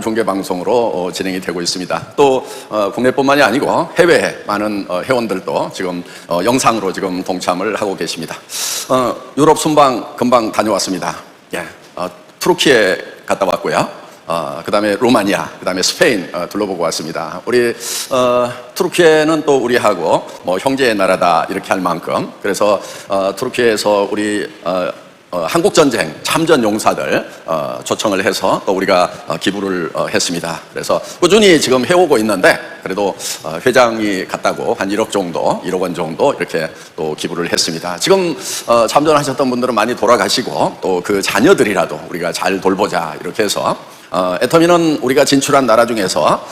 중계방송으로 진행이 되고 있습니다. 또 국내뿐만이 아니고 해외에 많은 회원들도 지금 영상으로 지금 동참을 하고 계십니다. 유럽 순방 금방 다녀왔습니다. 예, 투르키에 갔다 왔고요. 그 다음에 루마니아, 그 다음에 스페인 둘러보고 왔습니다. 우리 투르키에는 또 우리하고 뭐 형제의 나라다 이렇게 할 만큼, 그래서 투르키에서 우리 한국전쟁 참전 용사들 초청을 해서 또 우리가 기부를 했습니다. 그래서 꾸준히 지금 해오고 있는데, 그래도 회장이 갔다고 한 1억 정도, 1억 원 정도 이렇게 또 기부를 했습니다. 지금 참전하셨던 분들은 많이 돌아가시고, 또 그 자녀들이라도 우리가 잘 돌보자 이렇게 해서 애터미는 우리가 진출한 나라 중에서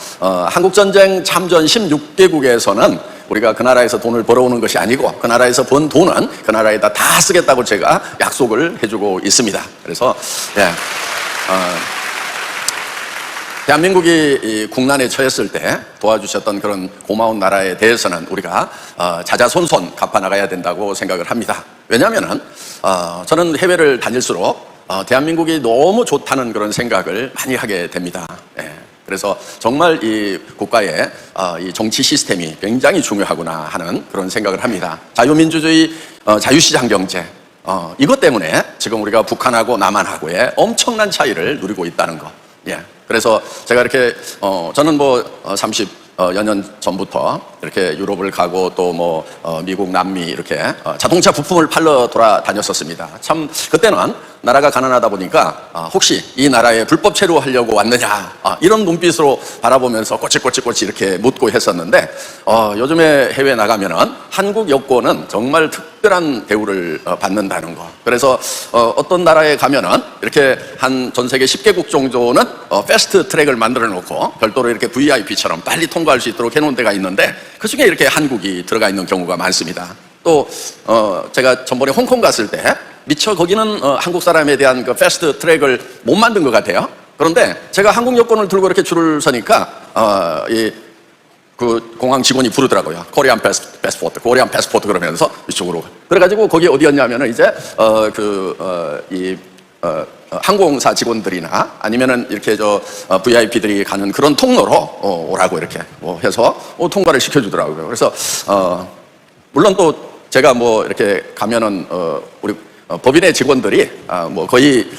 한국전쟁 참전 16개국에서는 우리가 그 나라에서 돈을 벌어오는 것이 아니고, 그 나라에서 번 돈은 그 나라에다 다 쓰겠다고 제가 약속을 해주고 있습니다. 그래서 대한민국이 국난에 처했을 때 도와주셨던 그런 고마운 나라에 대해서는 우리가 자자손손 갚아나가야 된다고 생각을 합니다. 왜냐하면은 저는 해외를 다닐수록 대한민국이 너무 좋다는 그런 생각을 많이 하게 됩니다. 예. 그래서 정말 이 국가의 이 정치 시스템이 굉장히 중요하구나 하는 그런 생각을 합니다. 자유민주주의, 자유시장 경제, 이것 때문에 지금 우리가 북한하고 남한하고의 엄청난 차이를 누리고 있다는 거. 예. 그래서 제가 이렇게 저는 뭐 30여 년 전부터 이렇게 유럽을 가고 또 뭐 미국, 남미 이렇게 자동차 부품을 팔러 돌아다녔었습니다. 참 그때는 나라가 가난하다 보니까 혹시 이 나라에 불법 체류하려고 왔느냐 이런 눈빛으로 바라보면서 꼬치꼬치 이렇게 묻고 했었는데, 요즘에 해외 나가면은 한국 여권은 정말 특별한 대우를 받는다는 거. 그래서 어떤 나라에 가면은 이렇게 한 전 세계 10개국 정도는 패스트 트랙을 만들어 놓고 별도로 이렇게 VIP처럼 빨리 통과할 수 있도록 해놓은 데가 있는데, 그 중에 이렇게 한국이 들어가 있는 경우가 많습니다. 또 제가 전번에 홍콩 갔을 때 미처 거기는 한국 사람에 대한 그 패스트 트랙을 못 만든 것 같아요. 그런데 제가 한국 여권을 들고 이렇게 줄을 서니까 그 공항 직원이 부르더라고요. 코리안 패스포트, 코리안 패스포트 그러면서 이쪽으로. 그래가지고 거기 어디였냐면은 이제 항공사 직원들이나 아니면은 이렇게 VIP들이 가는 그런 통로로 오라고 이렇게 해서 통과를 시켜주더라고요. 그래서 물론 또 제가 뭐 이렇게 가면은 우리 법인의 직원들이 뭐 거의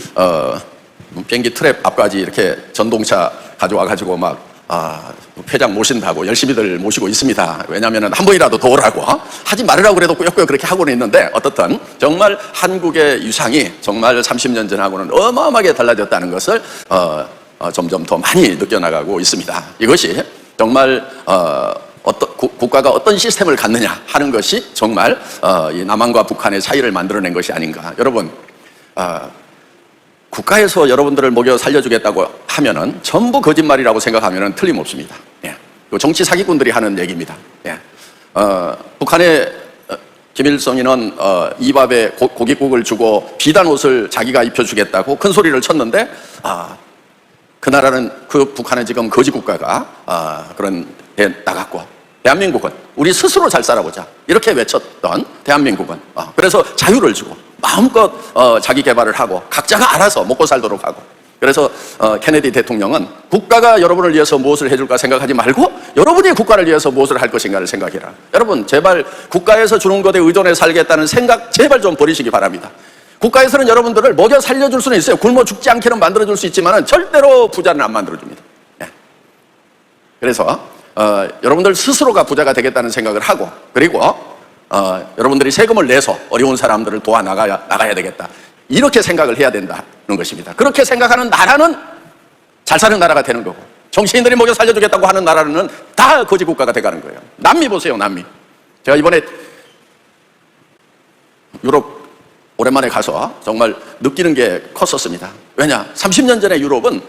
비행기 트랩 앞까지 이렇게 전동차 가져와가지고 막 회장 모신다고 열심히들 모시고 있습니다. 왜냐하면 한 번이라도 더 오라고 하지 말으라고 그래도 꾸역꾸역 그렇게 하고는 있는데, 어떻든 정말 한국의 유상이 정말 30년 전하고는 어마어마하게 달라졌다는 것을 점점 더 많이 느껴나가고 있습니다. 이것이 정말 국가가 어떤 시스템을 갖느냐 하는 것이 정말 이 남한과 북한의 차이를 만들어낸 것이 아닌가. 여러분, 국가에서 여러분들을 먹여 살려주겠다고 하면은 전부 거짓말이라고 생각하면은 틀림없습니다. 예. 정치 사기꾼들이 하는 얘기입니다. 예. 북한의 김일성이는 이밥에 고깃국을 주고 비단 옷을 자기가 입혀주겠다고 큰 소리를 쳤는데, 그 나라는, 그 북한은 지금 거지 국가가 그런 데 나갔고, 대한민국은 우리 스스로 잘 살아보자 이렇게 외쳤던 대한민국은 그래서 자유를 주고 마음껏 자기 개발을 하고 각자가 알아서 먹고 살도록 하고, 그래서 케네디 대통령은 국가가 여러분을 위해서 무엇을 해줄까 생각하지 말고 여러분이 국가를 위해서 무엇을 할 것인가를 생각해라. 여러분, 제발 국가에서 주는 것에 의존해 살겠다는 생각 제발 좀 버리시기 바랍니다. 국가에서는 여러분들을 먹여 살려줄 수는 있어요. 굶어 죽지 않게는 만들어줄 수 있지만 절대로 부자는 안 만들어줍니다. 네. 그래서 여러분들 스스로가 부자가 되겠다는 생각을 하고, 그리고 여러분들이 세금을 내서 어려운 사람들을 도와 나가야 되겠다 이렇게 생각을 해야 된다는 것입니다. 그렇게 생각하는 나라는 잘 사는 나라가 되는 거고, 정치인들이 먹여 살려주겠다고 하는 나라는 다 거지 국가가 돼가는 거예요. 남미 보세요, 남미. 제가 이번에 유럽 오랜만에 가서 정말 느끼는 게 컸었습니다. 왜냐? 30년 전에 유럽은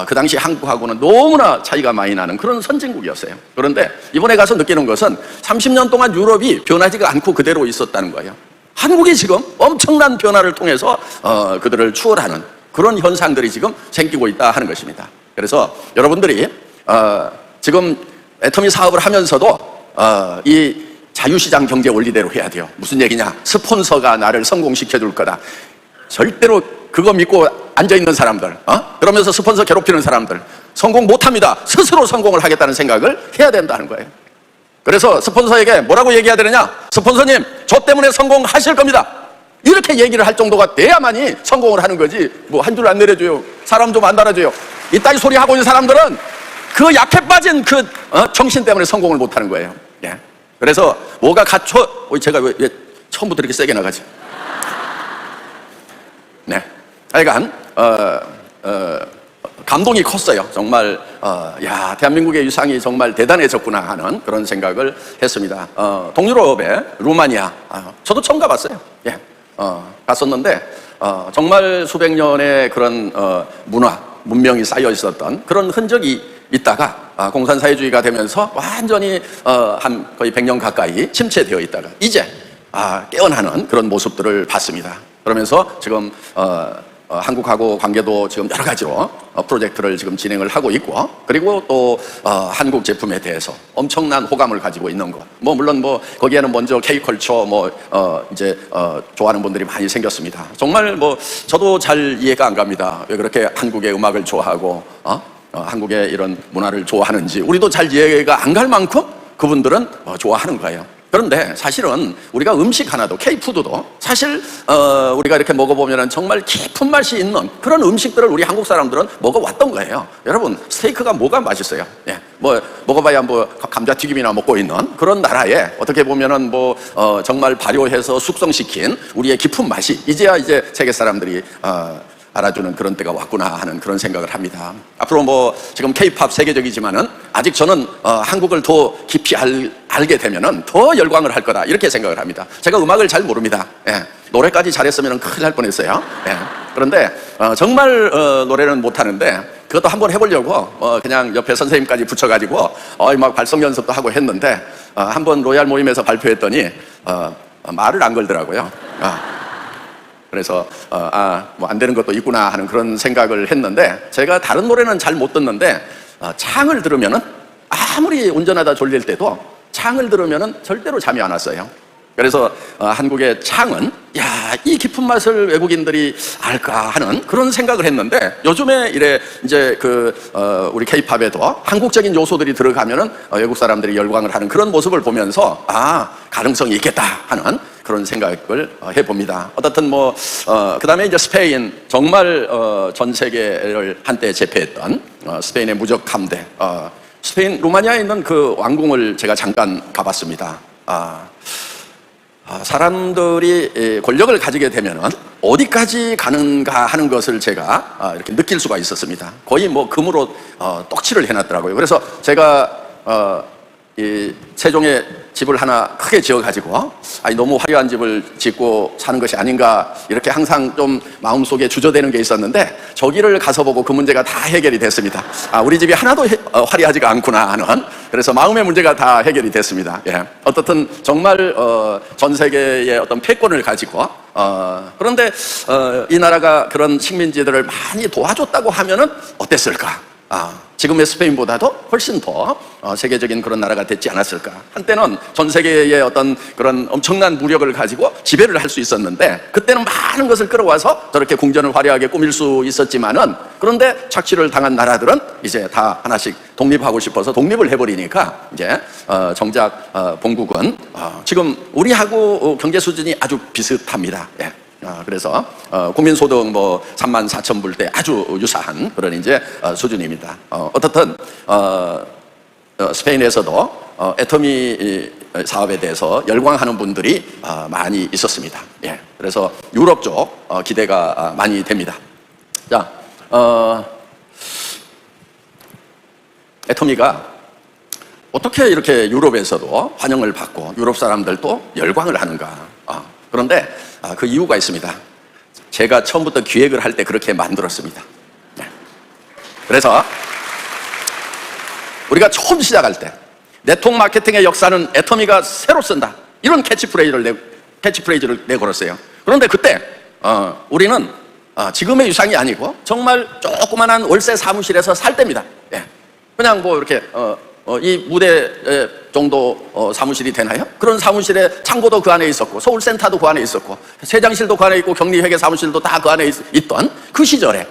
그 당시 한국하고는 너무나 차이가 많이 나는 그런 선진국이었어요. 그런데 이번에 가서 느끼는 것은 30년 동안 유럽이 변하지가 않고 그대로 있었다는 거예요. 한국이 지금 엄청난 변화를 통해서 그들을 추월하는 그런 현상들이 지금 생기고 있다 하는 것입니다. 그래서 여러분들이 지금 애터미 사업을 하면서도 이 자유시장 경제 원리대로 해야 돼요. 무슨 얘기냐? 스폰서가 나를 성공시켜 줄 거다. 절대로 그거 믿고 앉아있는 사람들, 그러면서 스폰서 괴롭히는 사람들, 성공 못합니다. 스스로 성공을 하겠다는 생각을 해야 된다는 거예요. 그래서 스폰서에게 뭐라고 얘기해야 되느냐? 스폰서님, 저 때문에 성공하실 겁니다. 이렇게 얘기를 할 정도가 돼야만이 성공을 하는 거지, 뭐 한 줄 안 내려줘요, 사람 좀 안 달아줘요, 이따위 소리 하고 있는 사람들은 그 약해 빠진 그 정신 때문에 성공을 못하는 거예요. 예. 그래서 뭐가 갖춰, 제가 왜 처음부터 이렇게 세게 나가지? 네. 하여간 감동이 컸어요. 정말 야, 대한민국의 위상이 정말 대단해졌구나 하는 그런 생각을 했습니다. 동유럽의 루마니아, 저도 처음 가봤어요. 예. 갔었는데 정말 수백 년의 그런 문명이 쌓여 있었던 그런 흔적이 있다가 공산사회주의가 되면서 완전히 한 거의 100년 가까이 침체되어 있다가 이제 깨어나는 그런 모습들을 봤습니다. 그러면서 지금 한국하고 관계도 지금 여러 가지로 프로젝트를 지금 진행을 하고 있고, 그리고 또 한국 제품에 대해서 엄청난 호감을 가지고 있는 거. 물론 거기에는 먼저 K컬처 이제 좋아하는 분들이 많이 생겼습니다. 정말 저도 잘 이해가 안 갑니다. 왜 그렇게 한국의 음악을 좋아하고 한국의 이런 문화를 좋아하는지 우리도 잘 이해가 안 갈 만큼 그분들은 좋아하는 거예요. 그런데 사실은 우리가 음식 하나도, K푸드도 사실 우리가 이렇게 먹어보면 정말 깊은 맛이 있는 그런 음식들을 우리 한국 사람들은 먹어왔던 거예요. 여러분, 스테이크가 뭐가 맛있어요? 예, 먹어봐야 감자튀김이나 먹고 있는 그런 나라에 어떻게 보면은 정말 발효해서 숙성시킨 우리의 깊은 맛이 이제야 이제 세계 사람들이 알아주는 그런 때가 왔구나 하는 그런 생각을 합니다. 앞으로 지금 K-팝 세계적이지만은 아직 저는 한국을 더 깊이 알게 되면은 더 열광을 할 거다 이렇게 생각을 합니다. 제가 음악을 잘 모릅니다. 예. 노래까지 잘했으면 큰일 날 뻔했어요. 예. 그런데 정말 노래는 못하는데 그것도 한번 해보려고 그냥 옆에 선생님까지 붙여가지고 막 발성 연습도 하고 했는데 한번 로얄 모임에서 발표했더니 말을 안 걸더라고요. 그래서 안 되는 것도 있구나 하는 그런 생각을 했는데, 제가 다른 노래는 잘 못 듣는데 창을 들으면은 아무리 운전하다 졸릴 때도 창을 들으면은 절대로 잠이 안 왔어요. 그래서 한국의 창은 이 깊은 맛을 외국인들이 알까 하는 그런 생각을 했는데, 요즘에 이제 우리 K-팝에도 한국적인 요소들이 들어가면은 외국 사람들이 열광을 하는 그런 모습을 보면서 가능성이 있겠다 하는 그런 생각을 해봅니다. 어떻든 그 다음에 이제 스페인, 정말 전 세계를 한때 제패했던 스페인의 무적 함대, 스페인 루마니아에 있는 그 왕궁을 제가 잠깐 가봤습니다. 사람들이 권력을 가지게 되면은 어디까지 가는가 하는 것을 제가 이렇게 느낄 수가 있었습니다. 거의 금으로 떡칠을 해놨더라고요. 그래서 제가 이 세종에 집을 하나 크게 지어가지고 너무 화려한 집을 짓고 사는 것이 아닌가 이렇게 항상 좀 마음속에 주저되는 게 있었는데, 저기를 가서 보고 그 문제가 다 해결이 됐습니다. 우리 집이 하나도 화려하지가 않구나 하는, 그래서 마음의 문제가 다 해결이 됐습니다. 예. 어떻든 정말 전 세계의 어떤 패권을 가지고 그런데 이 나라가 그런 식민지들을 많이 도와줬다고 하면은 어땠을까? 지금의 스페인보다도 훨씬 더 세계적인 그런 나라가 됐지 않았을까. 한때는 전 세계의 어떤 그런 엄청난 무력을 가지고 지배를 할 수 있었는데, 그때는 많은 것을 끌어와서 저렇게 궁전을 화려하게 꾸밀 수 있었지만은, 그런데 착취를 당한 나라들은 이제 다 하나씩 독립하고 싶어서 독립을 해버리니까 이제 정작 본국은 지금 우리하고 경제 수준이 아주 비슷합니다. 예. 그래서 국민소득 34,000불 대 아주 유사한 그런 이제 수준입니다. 어떻든 스페인에서도 애터미 사업에 대해서 열광하는 분들이 많이 있었습니다. 예. 그래서 유럽 쪽 기대가 많이 됩니다. 자, 애터미가 어떻게 이렇게 유럽에서도 환영을 받고 유럽 사람들도 열광을 하는가? 그런데 그 이유가 있습니다. 제가 처음부터 기획을 할 때 그렇게 만들었습니다. 네. 그래서 우리가 처음 시작할 때 네트워크 마케팅의 역사는 애터미가 새로 쓴다, 이런 캐치프레이즈를 내걸었어요. 그런데 그때 우리는 지금의 유상이 아니고 정말 조그만한 월세 사무실에서 살 때입니다. 예. 그냥 이렇게 이 무대 정도 사무실이 되나요? 그런 사무실에 창고도 그 안에 있었고 서울센터도 그 안에 있었고 세장실도 그 안에 있고 격리회계 사무실도 다 그 안에 있던 그 시절에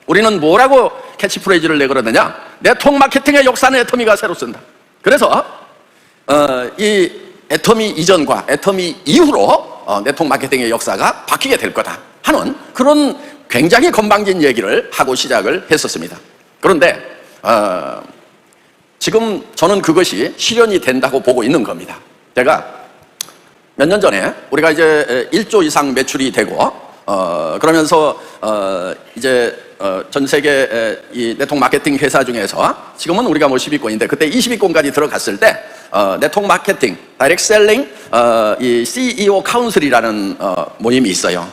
우리는 뭐라고 캐치프레이즈를 내걸었느냐? 네트워크 마케팅의 역사는 애터미가 새로 쓴다. 그래서 이 애터미 이전과 애터미 이후로 네트워크 마케팅의 역사가 바뀌게 될 거다 하는 그런 굉장히 건방진 얘기를 하고 시작을 했었습니다. 그런데 지금 저는 그것이 실현이 된다고 보고 있는 겁니다. 제가 몇 년 전에 우리가 이제 1조 이상 매출이 되고 그러면서 이제 전 세계 이 네트워크 마케팅 회사 중에서 지금은 우리가 뭐 10위권인데 그때 20위권까지 들어갔을 때 네트워크 마케팅, 다이렉트 셀링 이 CEO 카운슬이라는 모임이 있어요.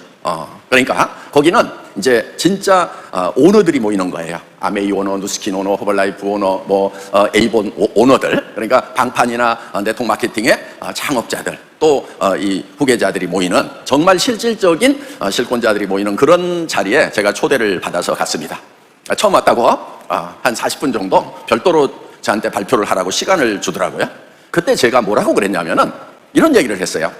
그러니까 거기는 이제 진짜 오너들이 모이는 거예요. 아메이 오너, 누스킨 오너, 허벌라이프 오너, 뭐 에이본 오너들, 그러니까 방판이나 네트워크 마케팅의 창업자들, 또 이 후계자들이 모이는 정말 실질적인 실권자들이 모이는 그런 자리에 제가 초대를 받아서 갔습니다. 처음 왔다고 한 40분 정도 별도로 저한테 발표를 하라고 시간을 주더라고요. 그때 제가 뭐라고 그랬냐면은 이런 얘기를 했어요.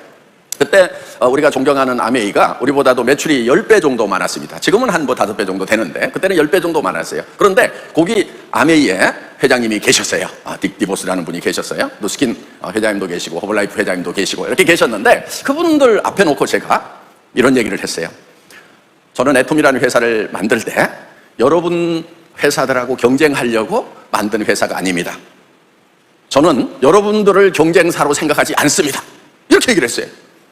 그때 우리가 존경하는 아메이가 우리보다도 매출이 10배 정도 많았습니다. 지금은 한 뭐 5배 정도 되는데 그때는 10배 정도 많았어요. 그런데 거기 아메이의 회장님이 계셨어요. 딕 디보스라는 분이 계셨어요. 누스킨 회장님도 계시고 허벌라이프 회장님도 계시고 이렇게 계셨는데 그분들 앞에 놓고 제가 이런 얘기를 했어요. 저는 애톰이라는 회사를 만들 때 여러분 회사들하고 경쟁하려고 만든 회사가 아닙니다. 저는 여러분들을 경쟁사로 생각하지 않습니다. 이렇게 얘기를 했어요.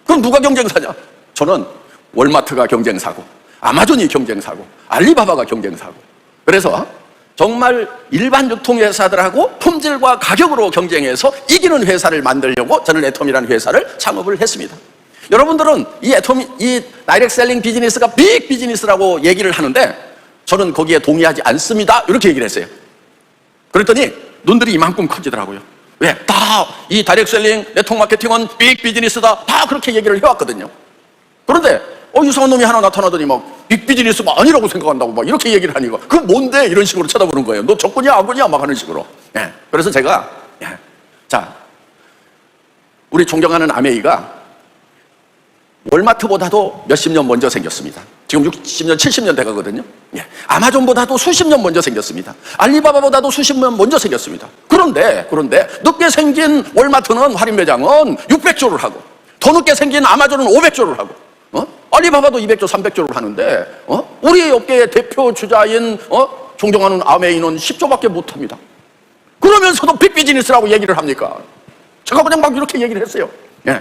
그럼 누가 경쟁사냐? 저는 월마트가 경쟁사고 아마존이 경쟁사고 알리바바가 경쟁사고 그래서 정말 일반 유통회사들하고 품질과 가격으로 경쟁해서 이기는 회사를 만들려고 저는 애톰이라는 회사를 창업을 했습니다. 여러분들은 이 다이렉트 셀링 비즈니스가 빅 비즈니스라고 얘기를 하는데 저는 거기에 동의하지 않습니다. 이렇게 얘기를 했어요. 그랬더니 눈들이 이만큼 커지더라고요. 왜? 다 이 다이렉트 셀링, 네트워크 마케팅은 빅 비즈니스다. 다 그렇게 얘기를 해왔거든요. 그런데 이상한 놈이 하나 나타나더니 막 빅 비즈니스가 아니라고 생각한다고 막 이렇게 얘기를 하니까 그 뭔데? 이런 식으로 쳐다보는 거예요. 너 적군이야 악군이야 막 하는 식으로. 예. 그래서 제가 자 우리 존경하는 아메이가 월마트보다도 몇십 년 먼저 생겼습니다. 지금 60년, 70년 돼가거든요. 예. 아마존보다도 수십 년 먼저 생겼습니다. 알리바바보다도 수십 년 먼저 생겼습니다. 그런데 늦게 생긴 월마트는 할인 매장은 600조를 하고 더 늦게 생긴 아마존은 500조를 하고 알리바바도 200조, 300조를 하는데 우리 업계의 대표 주자인 존경하는 아메이는 10조밖에 못합니다. 그러면서도 빅 비즈니스라고 얘기를 합니까? 제가 그냥 막 이렇게 얘기를 했어요. 예.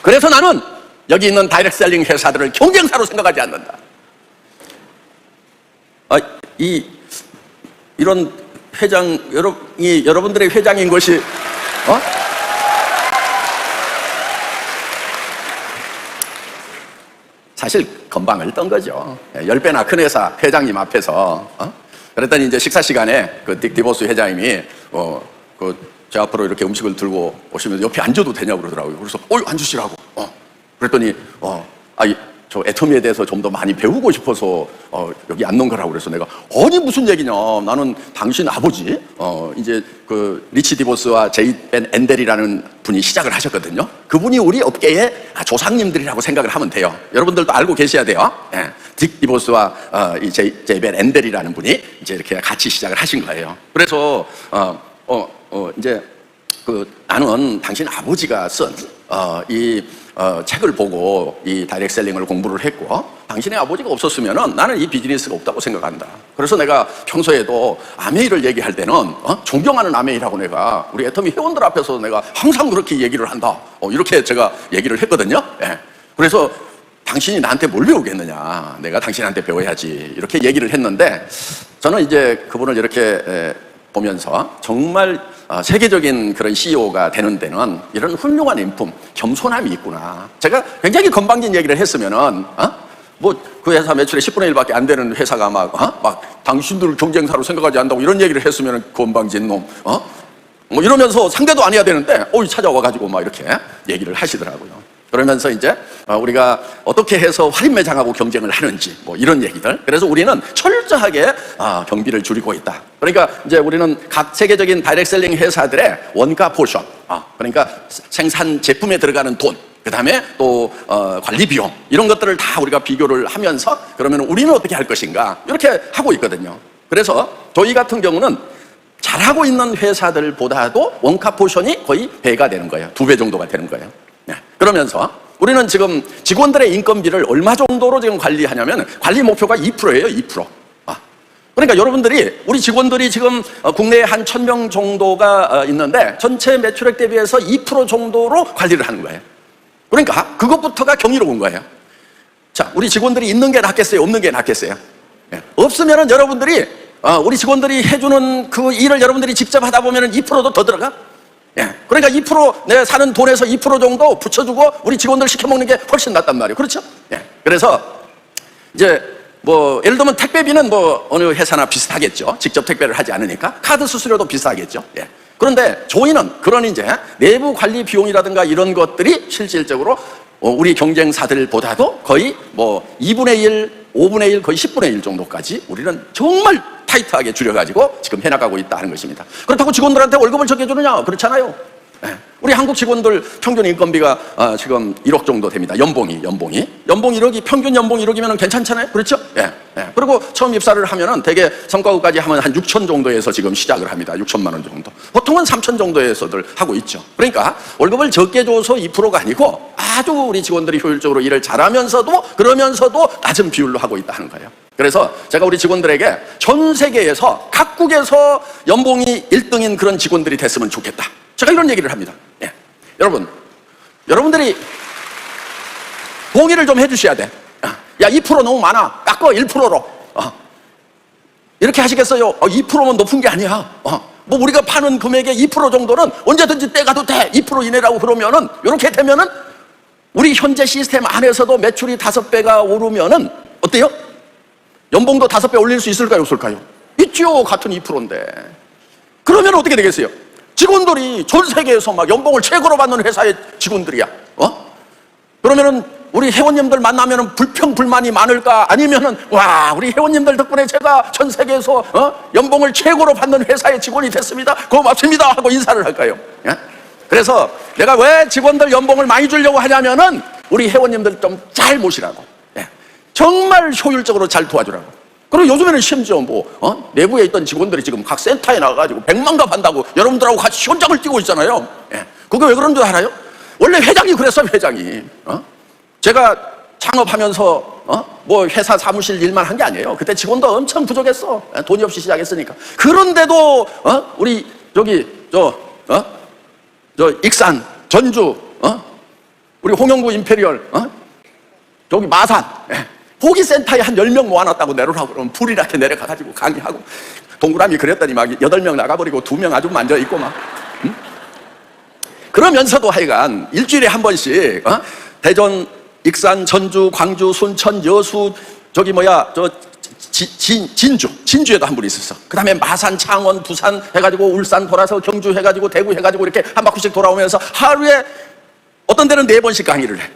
그래서 나는 여기 있는 다이렉트 셀링 회사들을 경쟁사로 생각하지 않는다. 이런 회장, 여러분들의 회장인 것이, 사실 건방을 떤 거죠. 10배나 큰 회사 회장님 앞에서. 그랬더니 이제 식사 시간에 그 딕 디보스 회장님이, 제 앞으로 이렇게 음식을 들고 오시면 옆에 앉아도 되냐고 그러더라고요. 그래서 앉으시라고. 그랬더니 저 애터미에 대해서 좀 더 많이 배우고 싶어서 여기 앉는 거라고 그래서 내가 아니 무슨 얘기냐. 나는 당신 아버지 이제 그 리치 디보스와 제이 벤 엔델이라는 분이 시작을 하셨거든요. 그분이 우리 업계의 조상님들이라고 생각을 하면 돼요. 여러분들도 알고 계셔야 돼요. 예. 딕 디보스와 이 제이 벤 엔델이라는 분이 이제 이렇게 같이 시작을 하신 거예요. 그래서 이제 나는 당신 아버지가 쓴 책을 보고 이 다이렉트 셀링을 공부를 했고 당신의 아버지가 없었으면은 나는 이 비즈니스가 없다고 생각한다. 그래서 내가 평소에도 아메이를 얘기할 때는 존경하는 아메이라고 내가 우리 애터미 회원들 앞에서 내가 항상 그렇게 얘기를 한다. 이렇게 제가 얘기를 했거든요. 예. 그래서 당신이 나한테 뭘 배우겠느냐. 내가 당신한테 배워야지. 이렇게 얘기를 했는데 저는 이제 그분을 이렇게 보면서 정말 세계적인 그런 CEO가 되는 데는 이런 훌륭한 인품, 겸손함이 있구나. 제가 굉장히 건방진 얘기를 했으면은, 그 회사 매출의 10분의 1밖에 안 되는 회사가 막 당신들 경쟁사로 생각하지 않는다고 이런 얘기를 했으면은 건방진 놈, 뭐 이러면서 상대도 안 해야 되는데, 찾아와가지고 막 이렇게 얘기를 하시더라고요. 그러면서 이제 우리가 어떻게 해서 할인 매장하고 경쟁을 하는지 뭐 이런 얘기들. 그래서 우리는 철저하게 경비를 줄이고 있다. 그러니까 이제 우리는 각 세계적인 다이렉트셀링 회사들의 원가 포션, 그러니까 생산 제품에 들어가는 돈, 그 다음에 또 관리 비용 이런 것들을 다 우리가 비교를 하면서 그러면 우리는 어떻게 할 것인가 이렇게 하고 있거든요. 그래서 저희 같은 경우는 잘하고 있는 회사들보다도 원가 포션이 거의 배가 되는 거예요. 2배 정도가 되는 거예요. 네. 그러면서 우리는 지금 직원들의 인건비를 얼마 정도로 지금 관리하냐면 관리 목표가 2%예요. 2%. 그러니까 여러분들이 우리 직원들이 지금 국내에 한 1000명 정도가 있는데 전체 매출액 대비해서 2% 정도로 관리를 하는 거예요. 그러니까 그것부터가 경이로운 거예요. 자, 우리 직원들이 있는 게 낫겠어요? 없는 게 낫겠어요? 네. 없으면은 여러분들이 우리 직원들이 해주는 그 일을 여러분들이 직접 하다 보면은 2%도 더 들어가? 예. 그러니까 2% 내 사는 돈에서 2% 정도 붙여주고 우리 직원들 시켜먹는 게 훨씬 낫단 말이에요. 그렇죠? 예. 그래서 이제 뭐 예를 들면 택배비는 뭐 어느 회사나 비슷하겠죠. 직접 택배를 하지 않으니까. 카드 수수료도 비슷하겠죠. 예. 그런데 저희는 그런 이제 내부 관리 비용이라든가 이런 것들이 실질적으로 우리 경쟁사들보다도 거의 뭐 2분의 1, 5분의 1, 거의 10분의 1 정도까지 우리는 정말 타이트하게 줄여가지고 지금 해나가고 있다 하는 것입니다. 그렇다고 직원들한테 월급을 적게 주느냐? 그렇잖아요. 네. 우리 한국 직원들 평균 인건비가 지금 1억 정도 됩니다. 연봉 1억이 평균 연봉 1억이면 괜찮잖아요. 그렇죠? 예. 예. 그리고 처음 입사를 하면은 대개 성과급까지 하면 한 6천 정도에서 지금 시작을 합니다. 6천만 원 정도. 보통은 3천 정도에서들 하고 있죠. 그러니까 월급을 적게 줘서 2%가 아니고 아주 우리 직원들이 효율적으로 일을 잘하면서도 그러면서도 낮은 비율로 하고 있다 하는 거예요. 그래서 제가 우리 직원들에게 전 세계에서 각국에서 연봉이 1등인 그런 직원들이 됐으면 좋겠다. 제가 이런 얘기를 합니다. 예. 여러분들이 동의를 좀 해주셔야 돼. 야, 2% 너무 많아. 깎아 1%로. 이렇게 하시겠어요? 2%면 높은 게 아니야. 뭐 우리가 파는 금액의 2% 정도는 언제든지 떼가도 돼. 2% 이내라고 그러면은 이렇게 되면은 우리 현재 시스템 안에서도 매출이 5배가 오르면은 어때요? 연봉도 5배 올릴 수 있을까요? 없을까요? 있죠. 같은 2%인데. 그러면 어떻게 되겠어요? 직원들이 전 세계에서 막 연봉을 최고로 받는 회사의 직원들이야. 그러면은 우리 회원님들 만나면은 불평불만이 많을까? 아니면은 와, 우리 회원님들 덕분에 제가 전 세계에서 연봉을 최고로 받는 회사의 직원이 됐습니다. 고맙습니다 하고 인사를 할까요? 예? 그래서 내가 왜 직원들 연봉을 많이 주려고 하냐면은 우리 회원님들 좀 잘 모시라고. 예. 정말 효율적으로 잘 도와주라고. 그리고 요즘에는 심지어 내부에 있던 직원들이 지금 각 센터에 나가가지고 100만 값 한다고 여러분들하고 같이 현장을 뛰고 있잖아요. 예. 그게 왜 그런 줄 알아요? 원래 회장이 그랬어요, 회장이. 제가 창업하면서 뭐 회사 사무실 일만 한 게 아니에요. 그때 직원도 엄청 부족했어. 돈이 없이 시작했으니까. 그런데도 우리 저기 저 익산, 전주, 우리 홍영구 임페리얼, 저기 마산, 보기센터에 한 10명 모아놨다고 내려오라고 그러면 불이렇게 내려가가지고 강의하고 동그라미 그렸더니 막 8명 나가버리고 2명 아주 만져있고 막. 그러면서도 하여간 일주일에 한 번씩 대전, 익산, 전주, 광주, 순천, 여수, 저기 진주에도 한 분 있었어. 그 다음에 마산, 창원, 부산 해가지고 울산 돌아서 경주 해가지고 대구 해가지고 이렇게 한 바퀴씩 돌아오면서 하루에 어떤 데는 4번씩 강의를 해.